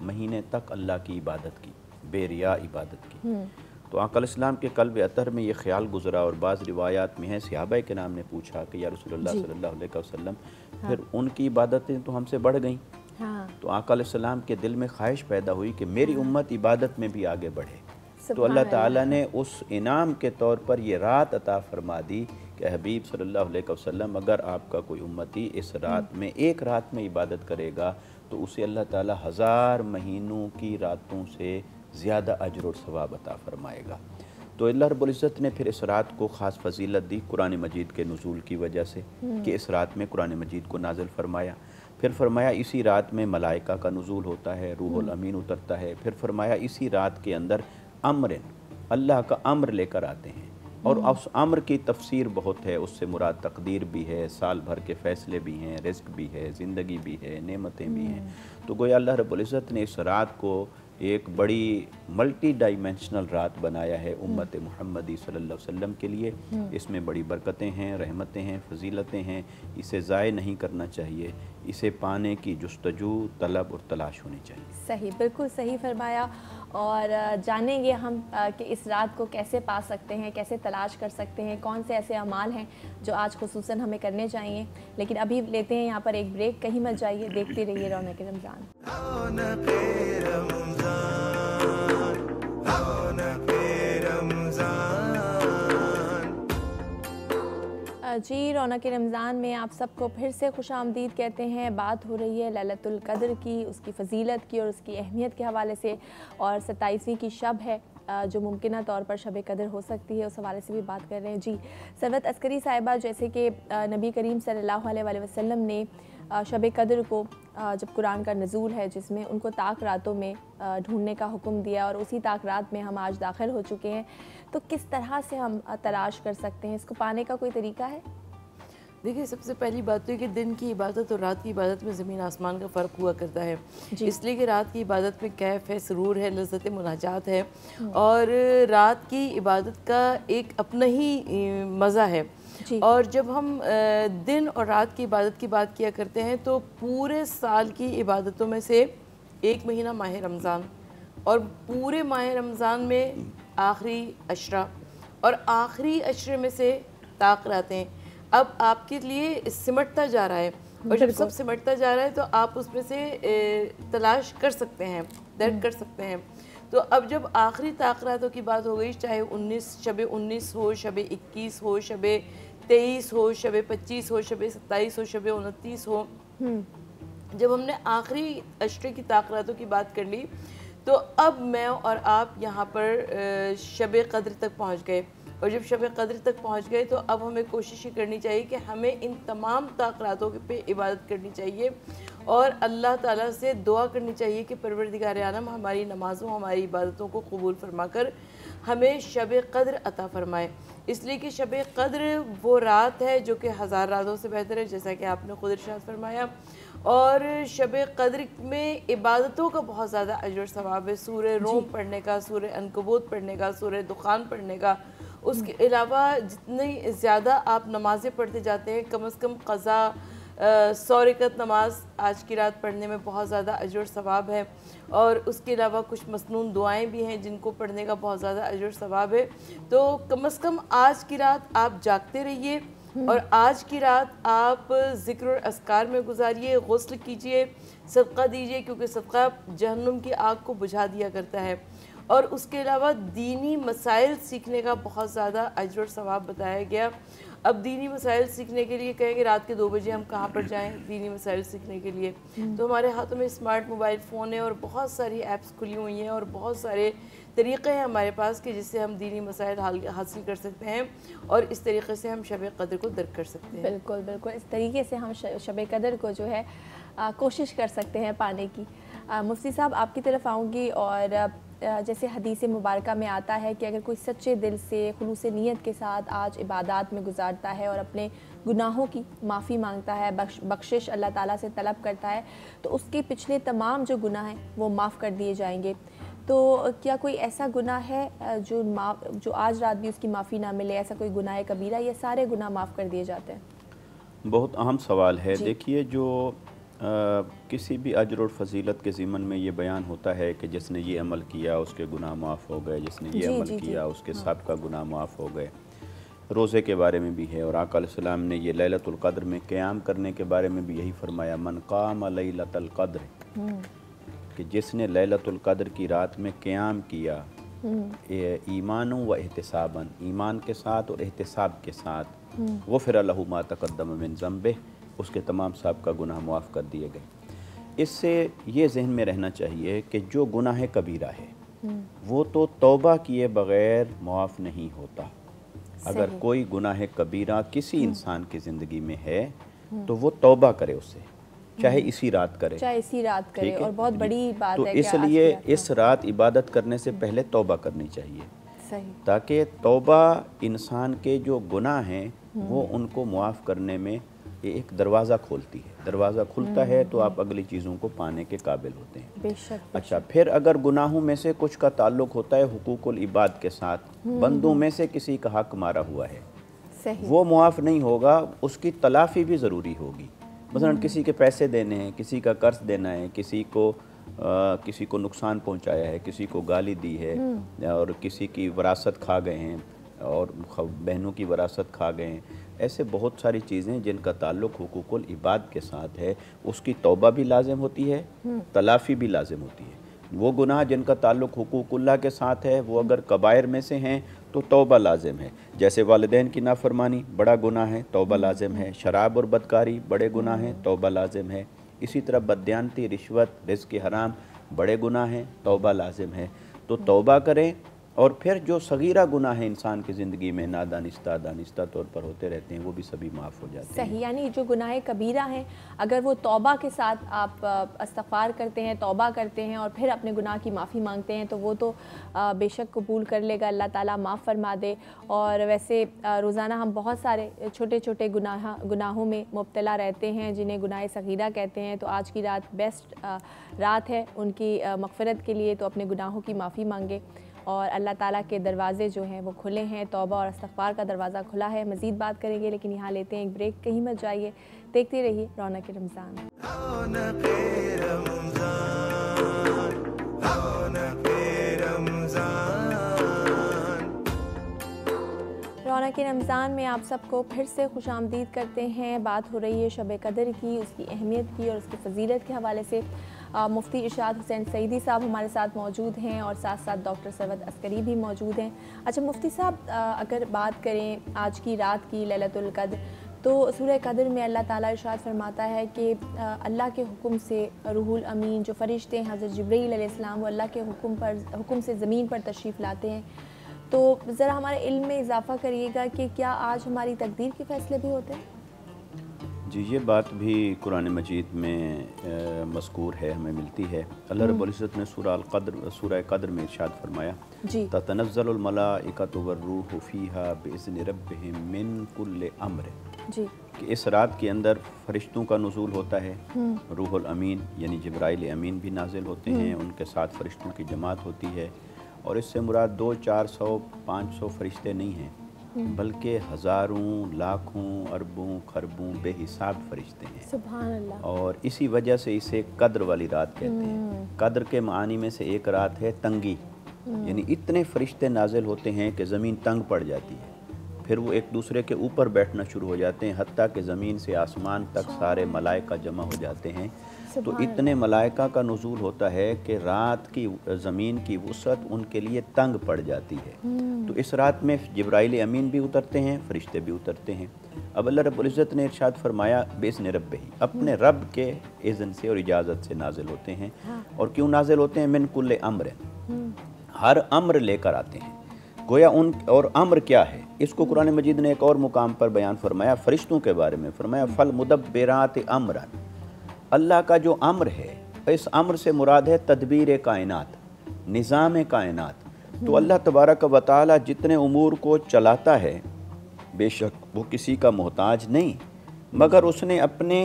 [SPEAKER 3] महीने तक अल्लाह की इबादत की, बेरिया इबादत की। तो आका इस्लाम के कल्ब अतर में ये ख्याल गुज़रा और बाज़ रिवायात में है सहाबा के नाम ने पूछा कि या रसूलुल्लाह सल्लल्लाहु अलैहि वसल्लम, फिर उनकी इबादतें तो हमसे बढ़ गईं। तो आका इस्लाम के दिल में ख्वाहिश पैदा हुई कि मेरी उम्मत इबादत में भी आगे बढ़े। तो अल्लाह ताला ने उस इनाम के तौर पर ये रात अता फरमा दी कि हबीब सल्लल्लाहु अलैहि वसल्लम, अगर आपका कोई उम्मती इस रात में एक रात में इबादत करेगा तो उसे अल्लाह ताला 1000 महीनों की रातों से ज़्यादा अजर और सवाब अता फरमाएगा। तो अल्लाह रब्बुल इज़्ज़त ने फिर इस रात को ख़ास फजीलत दी कुरान मजीद के नुज़ूल की वजह से, कि इस रात में कुरान मजीद को नाज़िल फरमाया। फिर फरमाया इसी रात में मलाइका का नुज़ूल होता है, रूहुल अमीन उतरता है। फिर फरमाया इसी रात के अंदर अम्र, अल्लाह का अम्र लेकर आते हैं। और उस अम्र की तफसीर बहुत है, उससे मुराद तकदीर भी है, साल भर के फ़ैसले भी हैं, रिज़्क़ भी है, ज़िंदगी भी है, नेमतें भी हैं। तो गोया अल्लाह रब्बुल इज़्ज़त ने इस रात को एक बड़ी मल्टी डायमेंशनल रात बनाया है उम्मत मुहम्मदी सल्लल्लाहु अलैहि वसल्लम के लिए। इसमें बड़ी बरकतें हैं, रहमतें हैं, फजीलतें हैं। इसे ज़ाय नहीं करना चाहिए, इसे पाने की जुस्तजू, तलब और तलाश होनी चाहिए।
[SPEAKER 1] सही, बिल्कुल सही फरमाया। और जानेंगे हम कि इस रात को कैसे पा सकते हैं, कैसे तलाश कर सकते हैं, कौन से ऐसे अमाल हैं जो आज खुसूसन हमें करने चाहिए। लेकिन अभी लेते हैं यहाँ पर एक ब्रेक, कहीं मत जाइए, देखते रहिए रौनक रमज़ान। जी, रौनक रमज़ान में आप सबको फिर से खुशामदीद कहते हैं। बात हो रही है लैलतुल क़द्र की, उसकी फ़जीलत की और उसकी अहमियत के हवाले से। और 27वीं की शब है जो मुमकिना तौर पर शब क़द्र हो सकती है, उस हवाले से भी बात कर रहे हैं। जी, सरवत अस्करी साहिबा, जैसे कि नबी करीम सल्लल्लाहु अलैहि वसल्लम ने शब क़द्र को जब कुरान का नज़ूल है जिसमें उनको ताक रातों में ढूंढने का हुक्म दिया और उसी ताक रात में हम आज दाखिल हो चुके हैं, तो किस तरह से हम तलाश कर सकते हैं, इसको पाने का कोई तरीका है?
[SPEAKER 4] देखिए, सबसे पहली बात तो है कि दिन की इबादत और रात की इबादत में ज़मीन आसमान का फ़र्क हुआ करता है। इसलिए कि रात की इबादत में कैफ़ है, सुरूर है, लज़्ज़त मुनाजात है, और रात की इबादत का एक अपना ही मज़ा है। और जब हम दिन और रात की इबादत की बात किया करते हैं तो पूरे साल की इबादतों में से एक महीना माह रमज़ान, और पूरे माह रमज़ान में आखिरी अशरा, और आखिरी अशरे में से ताक रातें अब आपके लिए सिमटता जा रहा है। और जब सब सिमटता जा रहा है तो आप उसमें से तलाश कर सकते हैं, दर्द कर सकते हैं। तो अब जब आखिरी ताक रातों की बात हो गई, चाहे 19 शब 19 हो, शब 21 हो, शब 23 हो, शब 25 हो, शब 27 हो, शब 29 हो, जब हमने आखिरी अशरे की ताक रातों की बात कर ली तो अब मैं और आप यहाँ पर शब क़द्र तक पहुँच गए। और जब शब क़द्र तक पहुँच गए तो अब हमें कोशिश ये करनी चाहिए कि हमें इन तमाम ताक रातों पे इबादत करनी चाहिए और अल्लाह ताला से दुआ करनी चाहिए कि परवरदिगार आलम हमारी नमाज़ों, हमारी इबादतों को कबूल फरमाकर हमें शब क़द्र अता फ़रमाए। इसलिए कि शब क़द्र वो रात है जो कि 1000 रातों से बेहतर है, जैसा कि आपने खुद इरशाद फरमाया। और शब क़द्र में इबादतों का बहुत ज़्यादा अजर सवाब है। सूरह रोम पढ़ने का, सूरह अनकबूत पढ़ने का, सूरह दुखान पढ़ने का। उसके अलावा जितनी ज़्यादा आप नमाज़ें पढ़ते जाते हैं, कम से कम क़ज़ा 100 रकअत नमाज आज की रात पढ़ने में बहुत ज़्यादा अजर सवाब है। और उसके अलावा कुछ मसनून दुआएं भी हैं जिनको पढ़ने का बहुत ज़्यादा अजर सवाब है। तो कम से कम आज की रात आप जागते रहिए और आज की रात आप ज़िक्र और अस्कार में गुजारिए, गुस्ल कीजिए, सदका दीजिए, क्योंकि सदका जहन्नुम की आग को बुझा दिया करता है। और उसके अलावा दीनी मसाइल सीखने का बहुत ज़्यादा अजर और सवाब बताया गया। अब दीनी मसाइल सीखने के लिए कहेंगे रात के 2 बजे हम कहाँ पर जाएं दीनी मसाइल सीखने के लिए, तो हमारे हाथों में स्मार्ट मोबाइल फ़ोन है और बहुत सारी ऐप्स खुली हुई हैं और बहुत सारे तरीक़े हैं हमारे पास कि जिससे हम दीनी मसाइल हासिल कर सकते हैं और इस तरीके से हम शब क़द्र को दर्क कर सकते हैं।
[SPEAKER 1] बिल्कुल बिल्कुल, इस तरीके से हम शब क़द्र को जो है कोशिश कर सकते हैं पाने की। मुफ्ती साहब आपकी तरफ आऊँगी और जैसे हदीस मुबारक में आता है कि अगर कोई सच्चे दिल से खुलूस नीयत के साथ आज इबादत में गुजारता है और अपने गुनाहों की माफ़ी मांगता है, बख्शिश अल्लाह ताला से तलब करता है, तो उसके पिछले तमाम जो गुनाह हैं वो माफ़ कर दिए जाएंगे। तो क्या कोई ऐसा गुनाह है जो आज रात भी उसकी माफ़ी ना मिले, ऐसा कोई गुनाह कबीरा, या सारे गुनाह माफ़ कर दिए जाते हैं?
[SPEAKER 3] बहुत अहम सवाल है। देखिए, जो किसी भी अजर और फजीलत के ज़िमन में ये बयान होता है कि जिसने ये अमल किया उसके गुनाह माफ़ हो गए, जिसने ये अमल किया उसके सब का गुनाह माफ़ हो गए। रोज़े के बारे में भी है और आका अलैहिस्सलाम ने ये लैलतुल क़द्र में क़याम करने के बारे में भी यही फरमाया, मन क़ाम लैलतुल क़द्र, कि जिसने लैलतुल क़द्र की रात में क़याम किया ईमान व एहतिसाबन, ईमान के साथ और एहतिसाब के साथ, गुफ़िर लहू मा तक़द्दम मिन ज़ंबिह, उसके तमाम साहब का गुनाह मुआफ़ कर दिए गए। इससे ये जहन में रहना चाहिए कि जो गुनाह कबीरा है वो तो तौबा किए बग़ैर मुआफ़ नहीं होता। अगर कोई गुनाह कबीरा किसी इंसान की ज़िंदगी में है तो वो तौबा करे उससे, चाहे इसी रात करे,
[SPEAKER 1] और बहुत बड़ी बात
[SPEAKER 3] तो
[SPEAKER 1] है।
[SPEAKER 3] इसलिए इस रात इबादत करने से पहले तौबा करनी चाहिए, ताकि तौबा इंसान के जो गुनाह हैं वो उनको मुआफ़ करने में एक दरवाज़ा खोलती है। दरवाज़ा खुलता है तो आप अगली चीज़ों को पाने के काबिल होते हैं।
[SPEAKER 1] बेशक।
[SPEAKER 3] अच्छा, फिर अगर गुनाहों में से कुछ का ताल्लुक़ होता है हुकूकुल इबाद के साथ, बंदों में से किसी का हक मारा हुआ है, वो मुआफ़ नहीं होगा, उसकी तलाफ़ी भी ज़रूरी होगी। मसलन किसी के पैसे देने हैं, किसी का कर्ज देना है, किसी को नुकसान पहुंचाया है, किसी को गाली दी है, और किसी की विरासत खा गए हैं और बहनों की विरासत खा गए हैं। ऐसे बहुत सारी चीज़ें जिनका ताल्लुक़ हुकूकुल इबाद के साथ है, उसकी तौबा भी लाजिम होती है, तलाफ़ी भी लाजिम होती है। वो गुनाह जिनका ताल्लुक़ हुकूकुल्लाह के साथ है, वो अगर कबायर में से हैं तो तौबा लाजिम है। जैसे वालिदैन की नाफरमानी बड़ा गुनाह है, तौबा लाजिम है। शराब और बदकारी बड़े गुनाह हैं, तौबा लाजिम है। इसी तरह बदयानती, रिश्वत, रिज़्क़ हराम बड़े गुनाह हैं, तौबा लाजिम है। तो तौबा करें, और फिर जो सगीरा गुनाह है इंसान की ज़िंदगी में नादानिस्ता दानिस्ता तौर पर होते रहते हैं, वो भी सभी माफ़ हो जाते हैं।
[SPEAKER 1] सही, यानी जो गुनाह कबीरा हैं अगर वो तौबा के साथ आप इस्तिग़फ़ार करते हैं, तौबा करते हैं और फिर अपने गुनाह की माफ़ी मांगते हैं तो वो तो बेशक कबूल कर लेगा, अल्लाह ताला माफ़ फरमा दे। और वैसे रोज़ाना हम बहुत सारे छोटे छोटे गुनाहों में मुब्तला रहते हैं जिन्हें गुनाह सगीरा कहते हैं। तो आज की रात बेस्ट रात है उनकी मग़फ़िरत के लिए, तो अपने गुनाहों की माफ़ी मांगे और अल्लाह ताला के दरवाज़े जो हैं वो खुले हैं, तौबा और इस्तिग़फ़ार का दरवाज़ा खुला है। मज़ीद बात करेंगे लेकिन यहाँ लेते हैं एक ब्रेक, कहीं मत जाइए, देखते रहिए रौनक रमज़ान। रौनक रमज़ान में आप सबको फिर से खुशामदीद करते हैं। बात हो रही है शब क़द्र की, उसकी अहमियत की और उसकी फ़जीलत के हवाले से। मुफ्ती इरशाद हुसैन सईदी साहब हमारे साथ मौजूद हैं और साथ साथ डॉक्टर सरवत अस्करी भी मौजूद हैं। अच्छा मुफ्ती साहब, अगर बात करें आज की रात की लैलतुल क़द्र, तो सूरह क़द्र में अल्लाह ताला इरशाद फरमाता है कि अल्लाह के हुक्म से रूहुल अमीन जो फ़रिश्ते हैं हज़रत जिब्रील अलैहिस्सलाम, वो अल्लाह के हुक्म से ज़मीन पर तशरीफ़ लाते हैं। तो ज़रा हमारे इल्म में इजाफ़ा करिएगा कि क्या आज हमारी तकदीर के फ़ैसले भी होते हैं?
[SPEAKER 3] जी, ये बात भी कुरान मजीद में मज़कूर है, हमें मिलती है। अल्लाह रब्बुल इज़्ज़त ने सूरह क़द्र में इरशाद फरमाया, ततनज़्ज़लुल मलाइकतु वर्रूहु फ़ीहा बिइज़्नि रब्बिहिम मिन कुल्लि अम्र।
[SPEAKER 1] जी।
[SPEAKER 3] कि इस रात के अंदर फरिश्तों का नुज़ूल होता है, रूहुल अमीन यानी जिब्राइल अमीन भी नाजिल होते हैं, उनके साथ फरिश्तों की जमात होती है। और इससे मुराद 200-400-500 फरिश्ते नहीं हैं, बल्कि हज़ारों, लाखों, अरबों, खरबों बेहिसाब फरिश्ते हैं।
[SPEAKER 1] सुभान अल्लाह।
[SPEAKER 3] और इसी वजह से इसे कद्र वाली रात कहते हैं। कद्र के मानी में से एक रात है तंगी, यानी इतने फरिश्ते नाजिल होते हैं कि ज़मीन तंग पड़ जाती है, फिर वो एक दूसरे के ऊपर बैठना शुरू हो जाते हैं, हत्ता कि ज़मीन से आसमान तक सारे मलाइका जमा हो जाते हैं। तो इतने मलाइका का नुज़ूल होता है कि रात की ज़मीन की वुसअत उनके लिए तंग पड़ जाती है। तो इस रात में जिब्राइल अमीन भी उतरते हैं, फरिश्ते भी उतरते हैं। अब अल्लाह रब्बुल इज़्ज़त ने इरशाद फरमाया बेइज़्न रब्बिही, अपने रब के इज़्न से और इजाज़त से नाजिल होते हैं। और क्यों नाजिल होते हैं? मिन कुल्ले अम्र, हर अम्र लेकर आते हैं। गोया उन और अम्र क्या है, इसको कुरान मजीद ने एक और मुकाम पर बयान फरमाया फरिश्तों के बारे में। फरमाया फल मुदब्बिरात अम्रन, अल्लाह का जो अम्र है, इस अम्र से मुराद है तदबीर कायनात, निज़ाम कायनात। तो अल्लाह तबारक व तआला जितने उमूर को चलाता है, बेशक वो किसी का मोहताज नहीं, मगर उसने अपने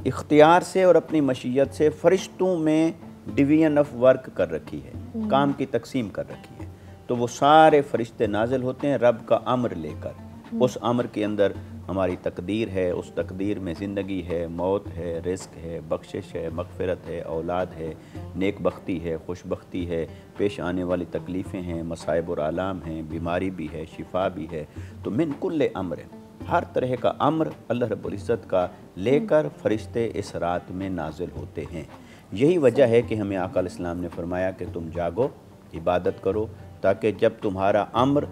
[SPEAKER 3] इख्तियार से और अपनी मशीयत से फरिश्तों में डिवीजन ऑफ वर्क कर रखी है, काम की तकसीम कर रखी है। तो वो सारे फरिश्ते नाजिल होते हैं रब का अम्र लेकर। उस अम्र के अंदर हमारी तकदीर है, उस तकदीर में ज़िंदगी है, मौत है, रिज़्क़ है, बख्शिश है, मग़फ़िरत है, औलाद है, नेक बख्ती है, खुशबख्ती है, पेश आने वाली तकलीफ़ें हैं, मसाइब और आलाम हैं, बीमारी भी है, शिफा भी है। तो मिन कुल्ले अम्र, हर तरह का अम्र अल्लाह रब्बुल इज़्ज़त का लेकर फरिश्ते इस रात में नाजिल होते हैं। यही वजह है कि हमें आका अलैहिस्सलाम ने फरमाया कि तुम जागो, इबादत करो, ताकि जब तुम्हारा अम्र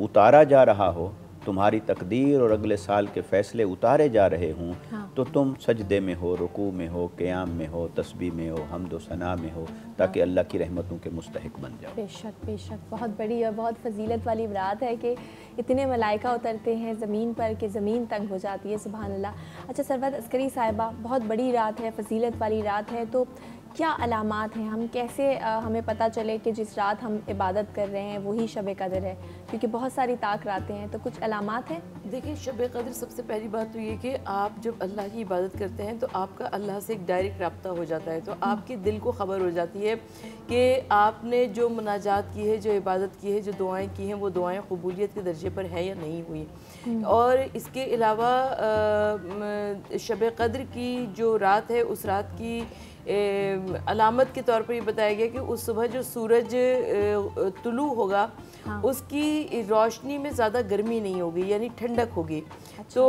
[SPEAKER 3] उतारा जा रहा हो, तुम्हारी तकदीर और अगले साल के फ़ैसले उतारे जा रहे हों, तो तुम सजदे में हो, रुकू में हो, क़याम में हो, तस्बीह में हो, हम्द व सना में हो, ताकि अल्लाह की रहमतों के मुस्तहिक बन जाओ।
[SPEAKER 1] बेशक बेशक, बहुत बड़ी और बहुत फजीलत वाली रात है कि इतने मलाइका उतरते हैं ज़मीन पर कि ज़मीन तंग हो जाती है। सुभान अल्लाह। अच्छा सरवत अस्करी साहिबा, बहुत बड़ी रात है, फजीलत वाली रात है, तो क्या अलामात हैं, हम कैसे हमें पता चले कि जिस रात हम इबादत कर रहे हैं वही शब कदर है? क्योंकि बहुत सारी ताक रातें हैं, तो कुछ अलामात हैं।
[SPEAKER 4] देखिए, शब कदर सबसे पहली बात तो ये कि आप जब अल्लाह की इबादत करते हैं तो आपका अल्लाह से एक डायरेक्ट रब्ता हो जाता है। तो आपके दिल को ख़बर हो जाती है कि आपने जो मुनाजात की है, जो इबादत की है, जो दुआएं की हैं, वो दुआएं कबूलियत के दर्जे पर हैं या नहीं हुई। और इसके अलावा शब कदर की जो रात है, उस रात की अलामत के तौर पर ये बताया गया कि उस सुबह जो सूरज तुलू होगा, उसकी रोशनी में ज़्यादा गर्मी नहीं होगी, यानी ठंडक होगी। तो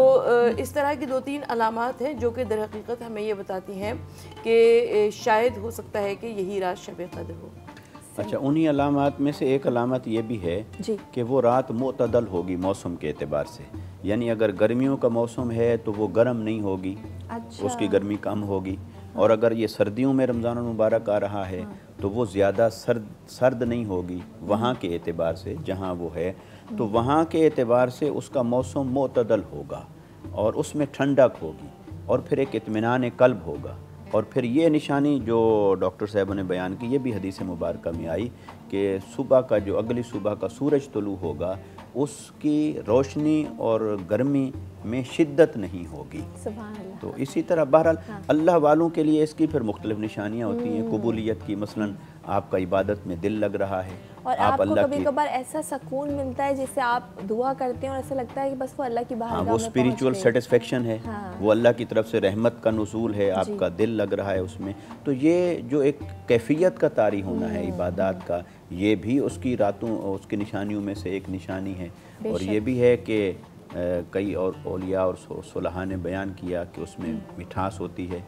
[SPEAKER 4] इस तरह की 2-3 अलामात हैं जो कि दर हकीकत हमें ये बताती हैं कि शायद हो सकता है कि यही रात शब कद्र हो।
[SPEAKER 3] अच्छा, उन्हीं अलामात में से एक अलामत ये भी है कि वो रात मुतदल होगी मौसम के एतबार से, यानी अगर गर्मियों का मौसम है तो वो गर्म नहीं होगी, उसकी गर्मी कम होगी। और अगर ये सर्दियों में रमज़ान मुबारक आ रहा है तो वो ज़्यादा सर्द नहीं होगी वहाँ के एतबार से, जहाँ वो है, तो वहाँ के एतबार से उसका मौसम मुतदल होगा और उसमें ठंडक होगी और फिर एक इत्मीनान क़ल्ब होगा। और फिर ये निशानी जो डॉक्टर साहब ने बयान की, ये भी हदीस मुबारक में आई कि सुबह का जो अगली सुबह का सूरज तुलू होगा, उसकी रोशनी और गर्मी में शिद्दत नहीं होगी। तो इसी तरह बहरहाल अल्लाह वालों के लिए इसकी फिर मुख्तलिफ निशानियाँ होती हैं कबूलियत की। मसलन आपका इबादत में दिल लग रहा है
[SPEAKER 1] और आप आपको कभी-कभार ऐसा सुकून मिलता है जिससे आप दुआ करते हैं और ऐसा लगता है कि बस वो अल्लाह की बारगाह में
[SPEAKER 3] वो स्पिरिचुअल सेटिस्फेक्शन है, वो अल्लाह की तरफ से रहमत का नुज़ूल है, आपका दिल लग रहा है उसमें। तो ये जो एक कैफियत का तारी होना है इबादत का, ये भी उसकी रातों उसकी निशानियों में से एक निशानी है। और ये भी है कि कई और औलिया और सुलहा ने बयान किया कि उसमें मिठास होती है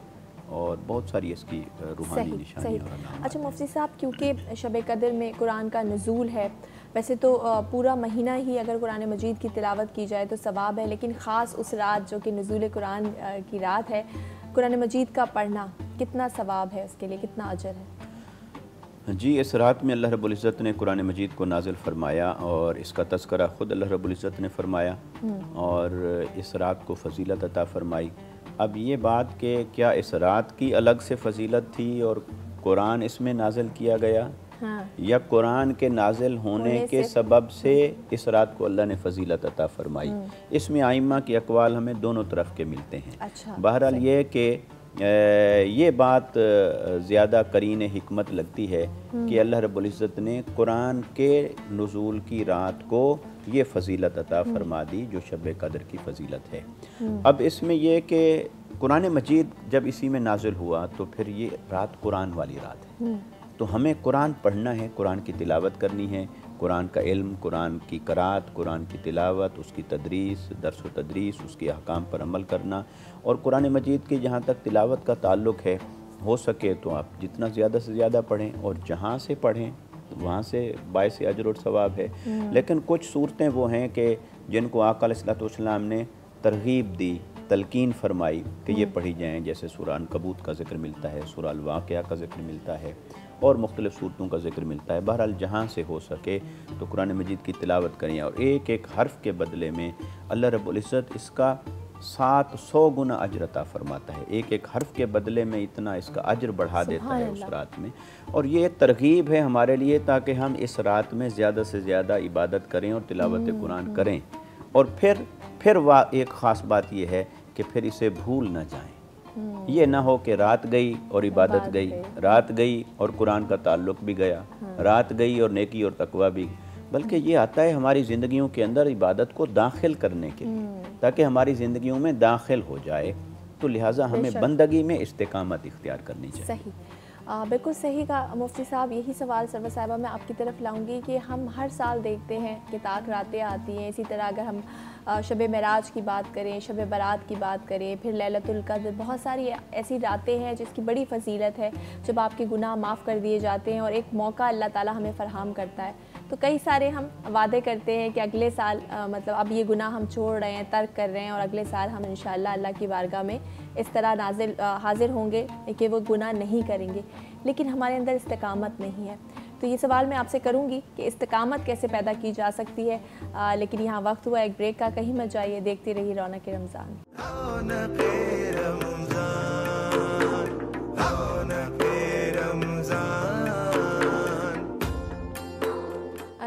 [SPEAKER 3] और बहुत सारी इसकी रूहानी निशानी।
[SPEAKER 1] अच्छा मुफ्ती साहब, क्योंकि शब कदर में कुरान का नुज़ूल है, वैसे तो पूरा महीना ही अगर कुरान मजीद की तिलावत की जाए तो सवाब है, लेकिन ख़ास उस रात जो कि नुज़ूल कुरान की रात है, कुरान मजीद का पढ़ना कितना सवाब है, उसके लिए कितना अजर है?
[SPEAKER 3] जी, इस रात में अल्लाह रब्बुल इज़्ज़त ने कुरान मजीद को नाजिल फरमाया और इसका तज़किरा ख़ुद अल्लाह रब्बुल इज़्ज़त ने फरमाया और इस रात को फ़जीलत अता फ़रमाई। अब ये बात कि क्या इस रात की अलग से फ़जीलत थी और कुरान इसमें नाजिल किया गया,
[SPEAKER 1] हाँ।
[SPEAKER 3] या कुरान के नाजिल होने के सबब से इस रात को अल्लाह ने फजीलत अता फरमाई। इसमें आइम्मा के अक़वाल हमें दोनों तरफ के मिलते हैं।
[SPEAKER 1] अच्छा,
[SPEAKER 3] बहरहाल ये कि ये बात ज़्यादा करीन हिकमत लगती है कि अल्लाह रब्बुल इज़्ज़त ने कुरान के नुज़ूल की रात को ये फ़जीलत अता फरमा दी जो शब कदर की फ़जीलत है। अब इसमें यह कि कुरान मजीद जब इसी में नाजिल हुआ तो फिर ये रात कुरान वाली रात है, तो हमें कुरान पढ़ना है, कुरान की तिलावत करनी है, कुरान का इल्म, कुरान की क़राअत, कुरान की तिलावत, उसकी तदरीस, दर्स व तदरीस, उसके अहकाम पर अमल करना। और कुरान मजीद की जहाँ तक तिलावत का ताल्लुक़ है, हो सके तो आप जितना ज़्यादा से ज़्यादा पढ़ें और जहाँ से पढ़ें वहाँ से बायस अजर और सवाब है। लेकिन कुछ सूरतें वो हैं कि जिनको आका अलैहिस्सलाम ने तरगीब दी, तलकीन फरमाई कि ये पढ़ी जाएँ, जैसे सूरह अनकबूत का ज़िक्र मिलता है, सूरह अल वाक़िया का ज़िक्र मिलता है और मुख्तलिफ़ सूरतों का ज़िक्र मिलता है। बहरहाल जहाँ से हो सके तो कुरान मजीद की तिलावत करें और एक एक हर्फ के बदले में अल्लाह रब्बुल इज़्ज़त इसका 700 गुना अजर अता फरमाता है। एक एक हर्फ के बदले में इतना इसका अजर बढ़ा देता है उस रात में। और ये तरगीब है हमारे लिए ताकि हम इस रात में ज़्यादा से ज़्यादा इबादत करें और तिलावत कुरान करें। और फिर एक ख़ास बात यह है कि फिर इसे भूल ना जाएं। ये ना हो कि रात गई और इबादत गई, रात गई और कुरान का ताल्लुक़ भी गया, रात गई और नेकी और तकवा भी, बल्कि ये आता है हमारी ज़िंदगियों के अंदर इबादत को दाखिल करने के लिए, ताकि हमारी ज़िंदगियों में दाखिल हो जाए। तो लिहाजा हमें बंदगी में इस्तिकामत इख्तियार करनी चाहिए।
[SPEAKER 1] सही, बिल्कुल सही कहा मुफ्ती साहब। यही सवाल सरवर साहिबा मैं आपकी तरफ लाऊंगी कि हम हर साल देखते हैं कि ताक रातें आती हैं। इसी तरह अगर हम शब मेराज की बात करें, शब बारात की बात करें, फिर लैलतुल क़द्र, बहुत सारी ऐसी रातें हैं जिसकी बड़ी फ़जीलत है, जब आपके गुनाह माफ़ कर दिए जाते हैं और एक मौका अल्लाह ताला हमें फ़रहम करता है। तो कई सारे हम वादे करते हैं कि अगले साल मतलब अब ये गुनाह हम छोड़ रहे हैं, तर्क कर रहे हैं और अगले साल हम इंशाअल्लाह अल्लाह की बारगाह में इस तरह हाजिर होंगे कि वो गुनाह नहीं करेंगे। लेकिन हमारे अंदर इस्तिकामत नहीं है। तो ये सवाल मैं आपसे करूंगी कि इस्तिकामत कैसे पैदा की जा सकती है। लेकिन यहाँ वक्त हुआ एक ब्रेक का, कहीं मत जाइए, देखते रहिए रौनक रमज़ान।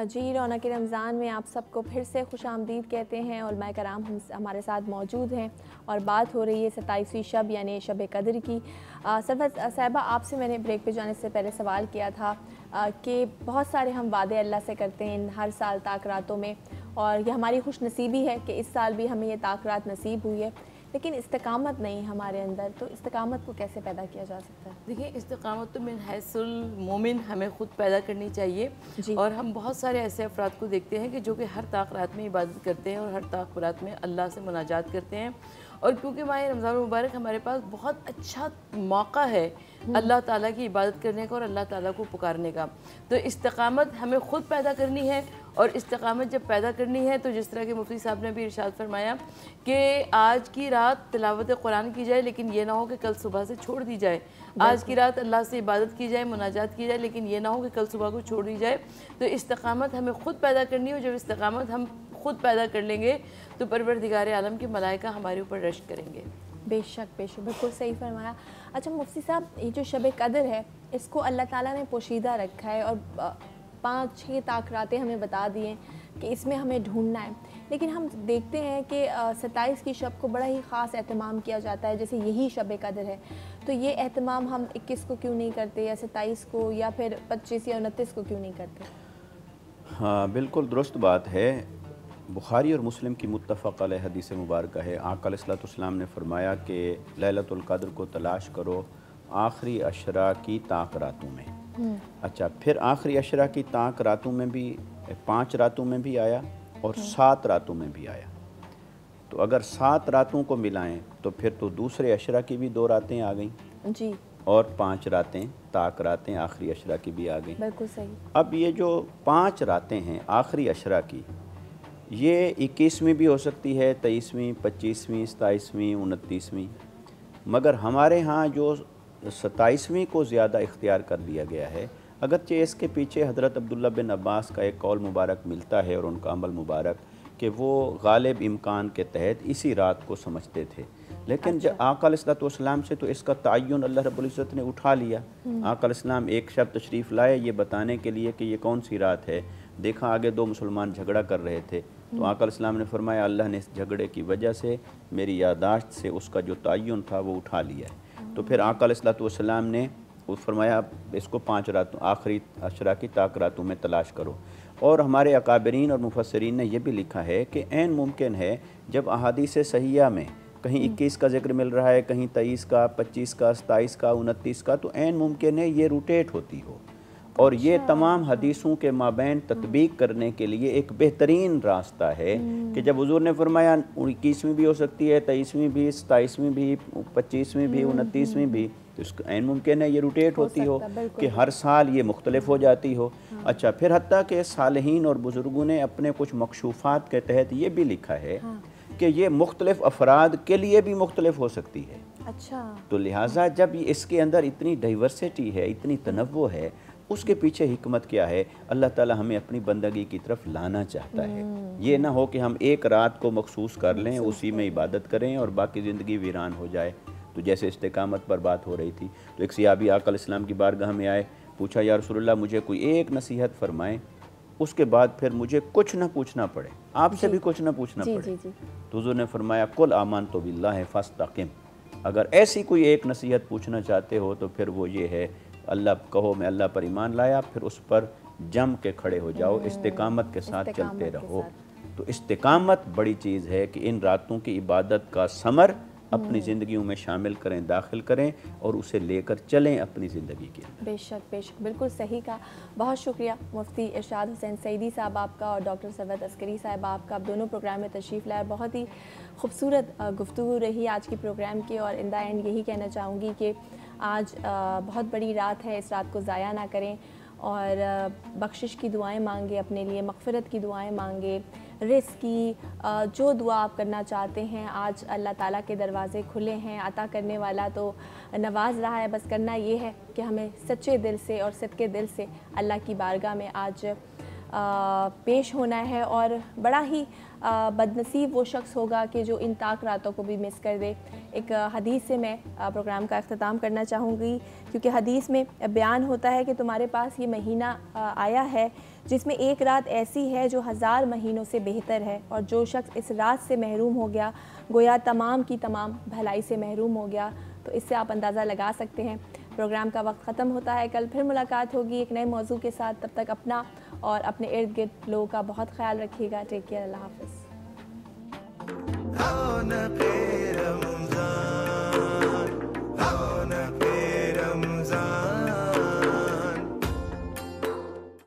[SPEAKER 1] जी, रौनक रमज़ान में आप सबको फिर से खुशामदीद कहते हैं और मैं कराम हमारे साथ मौजूद हैं और बात हो रही है 27वीं शब यानी शब कदर की। सरवर साहिबा, आपसे मैंने ब्रेक पे जाने से पहले सवाल किया था कि बहुत सारे हम वादे अल्लाह से करते हैं हर साल ताक रातों में, और ये हमारी खुश नसीबी है कि इस साल भी हमें ये ताक रात नसीब हुई है, लेकिन इस्तिकामत नहीं हमारे अंदर। तो इस्तिकामत को कैसे पैदा किया जा सकता है?
[SPEAKER 4] देखिए, इस्तिकामत तो मिन हैसुल मोमिन हमें ख़ुद पैदा करनी चाहिए। और हम बहुत सारे ऐसे अफराद को देखते हैं कि जो कि हर ताक रात में इबादत करते हैं और हर ताक रात में अल्लाह से मुनाजात करते हैं। और क्योंकि माह रमज़ान मुबारक हमारे पास बहुत अच्छा मौका है अल्लाह ताला की इबादत करने का और अल्लाह ताला को पुकारने का, तो इस्तिकामत हमें ख़ुद पैदा करनी है। और इस्तिकामत जब पैदा करनी है तो जिस तरह के मुफ्ती साहब ने भी इरशाद फरमाया कि आज की रात तिलावत कुरान की जाए, लेकिन ये ना हो कि कल सुबह से छोड़ दी जाए। आज की रात अल्लाह से इबादत की जाए, मुनाजात की जाए, लेकिन ये ना हो कि कल सुबह को छोड़ दी जाए। तो इस्तिकामत हमें ख़ुद पैदा करनी है। जब इस्तिकामत हम ख़ुद पैदा कर लेंगे तो परवरदिगार आलम के मलाइका हमारे ऊपर रश्क करेंगे।
[SPEAKER 1] बेशक, बिल्कुल सही फरमाया। अच्छा मुफ्ती साहब, ये जो शब कदर है इसको अल्लाह ताला ने पोशीदा रखा है और 5-6 ताक रातें हमें बता दिए कि इसमें हमें ढूंढना है, लेकिन हम देखते हैं कि 27 की शब को बड़ा ही ख़ास एहतमाम किया जाता है, जैसे यही शब कदर है। तो ये एहतमाम हम 21 को क्यों नहीं करते, या 27 को, या फिर 25 या 29 को क्यों नहीं करते?
[SPEAKER 3] हाँ, बिल्कुल दुरुस्त बात है। बुखारी और मुस्लिम की मुत्तफ़क़ अलैह हदीस मुबारक है, आका अलैहिस्सलाम ने फरमाया कि लैलतुल क़द्र को तलाश करो आखिरी अशरा की ताक रातों में। अच्छा, फिर आखिरी अशरा की ताक रातों में भी 5 रातों में भी आया और 7 रातों में भी आया। तो अगर 7 रातों को मिलाएं तो फिर तो दूसरे अशरा की भी 2 रातें आ गईं
[SPEAKER 1] जी,
[SPEAKER 3] और 5 रातें ताक रातें आखिरी अशरा की भी आ गईं।
[SPEAKER 1] बिल्कुल सही।
[SPEAKER 3] अब ये जो 5 रातें हैं आखिरी अशरा की, ये 21वीं भी हो सकती है, 23वीं, 25वीं, 27वीं, 29वीं, मगर हमारे यहाँ जो 27वीं को ज़्यादा इख्तियार कर लिया गया है। अगरचे इसके पीछे हज़रत अब्दुल्ला बिन अब्बास का एक कौल मुबारक मिलता है और उनका अमल मुबारक कि वो गालिब इम्कान के तहत इसी रात को समझते थे, लेकिन जब आका अलैहिस्सलाम से तो इसका तयन अल्लाह रब्बुल इज़्ज़त ने उठा लिया। आका अलैहिस्सलाम एक शब तशरीफ़ लाए ये बताने के लिए कि ये कौन सी रात है। देखा आगे दो मुसलमान झगड़ा कर रहे थे, तो आका अलैहिस्सलाम ने फरमाया अल्लाह ने इस झगड़े की वजह से मेरी यादाश्त से उसका जो तयन था वो उठा लिया है। तो फिर आका अलैहिस्सलाम ने फरमाया इसको 5 रातों आखिरी अशरा की ताक रातों में तलाश करो। और हमारे अकाबरीन और मुफस्सिरीन ने यह भी लिखा है कि ऐन मुमकिन है जब अहादीस सहिया में कहीं 21 का जिक्र मिल रहा है, कहीं 23 का, 25 का, 27 का, 29 का, तो ऐन मुमकिन है ये रोटेट होती हो। और ये तमाम हदीसों के माबैन तत्बीक करने के लिए एक बेहतरीन रास्ता है कि जब हुज़ूर ने फरमाया 21वीं भी हो सकती है, 23वीं भी, 27वीं भी, 25वीं भी, 29वीं भी, तो इसका ऐन मुमकिन है ये रोटेट होती हो कि हर साल ये मुख्तलिफ हो जाती हो। अच्छा, फिर हत्ता के सालिहीन और बुज़ुर्गों ने अपने कुछ मकशूफ़ात के तहत ये भी लिखा है कि ये मुख्तलिफ अफराद के लिए भी मुख्तलिफ हो सकती है।
[SPEAKER 1] अच्छा,
[SPEAKER 3] तो लिहाजा जब इसके अंदर इतनी डाइवर्सिटी है, इतनी तनव्वु है, उसके पीछे हिकमत क्या है? अल्लाह ताला हमें अपनी बंदगी की तरफ लाना चाहता है। ये ना हो कि हम एक रात को मखसूस कर लें, उसी में इबादत करें और बाकी ज़िंदगी वीरान हो जाए। तो जैसे इस्तिकामत पर बात हो रही थी, तो एक सहाबी आका अलैहिस्सलाम की बारगाह में आए, पूछा या रसूलल्लाह मुझे कोई एक नसीहत फरमाएं, उसके बाद फिर मुझे कुछ ना पूछना पड़े, आपसे भी कुछ ना पूछना पड़े। तो हुज़ूर ने फरमाया कुल आमनतु बिल्लाहि फस्तक़िम। अगर ऐसी कोई एक नसीहत पूछना चाहते हो तो फिर वो ये है, अल्लाह कहो मैं अल्लाह पर ईमान लाया, फिर उस पर जम के खड़े हो जाओ, इस्तिकामत के साथ चलते रहो। तो इस्तिकामत बड़ी चीज़ है कि इन रातों की इबादत का समर अपनी ज़िंदगियों में शामिल करें, दाखिल करें और उसे लेकर चलें अपनी ज़िंदगी के।
[SPEAKER 1] बेशक बेशक, बिल्कुल सही कहा। बहुत शुक्रिया मुफ्ती इरशाद हुसैन सईदी साहब आपका और डॉक्टर सरवत अस्करी साहब आपका, आप दोनों प्रोग्राम में तशरीफ़ लाए। बहुत ही खूबसूरत गुफ्तगू रही आज की प्रोग्राम की, और इन द एंड यही कहना चाहूँगी कि आज बहुत बड़ी रात है, इस रात को ज़ाया ना करें और बख्शिश की दुआएं मांगे, अपने लिए मग़फ़िरत की दुआएं मांगे, रिज़्क़ की जो दुआ आप करना चाहते हैं, आज अल्लाह ताला के दरवाज़े खुले हैं। अता करने वाला तो नवाज़ रहा है, बस करना ये है कि हमें सच्चे दिल से और सदके दिल से अल्लाह की बारगाह में आज पेश होना है। और बड़ा ही बदनसीब वो शख्स होगा कि जो इन ताक रातों को भी मिस कर दे। एक हदीस से मैं प्रोग्राम का अख्ताम करना चाहूँगी, क्योंकि हदीस में बयान होता है कि तुम्हारे पास ये महीना आया है जिसमें एक रात ऐसी है जो 1000 महीनों से बेहतर है, और जो शख्स इस रात से महरूम हो गया गोया तमाम की तमाम भलाई से महरूम हो गया। तो इससे आप अंदाज़ा लगा सकते हैं। प्रोग्राम का वक्त ख़त्म होता है, कल फिर मुलाकात होगी एक नए मौजू के साथ। तब तक अपना और अपने इर्द गिर्द लोगों का बहुत ख्याल रखिएगा। टेक केयर, अल्लाह हाफ़िज़।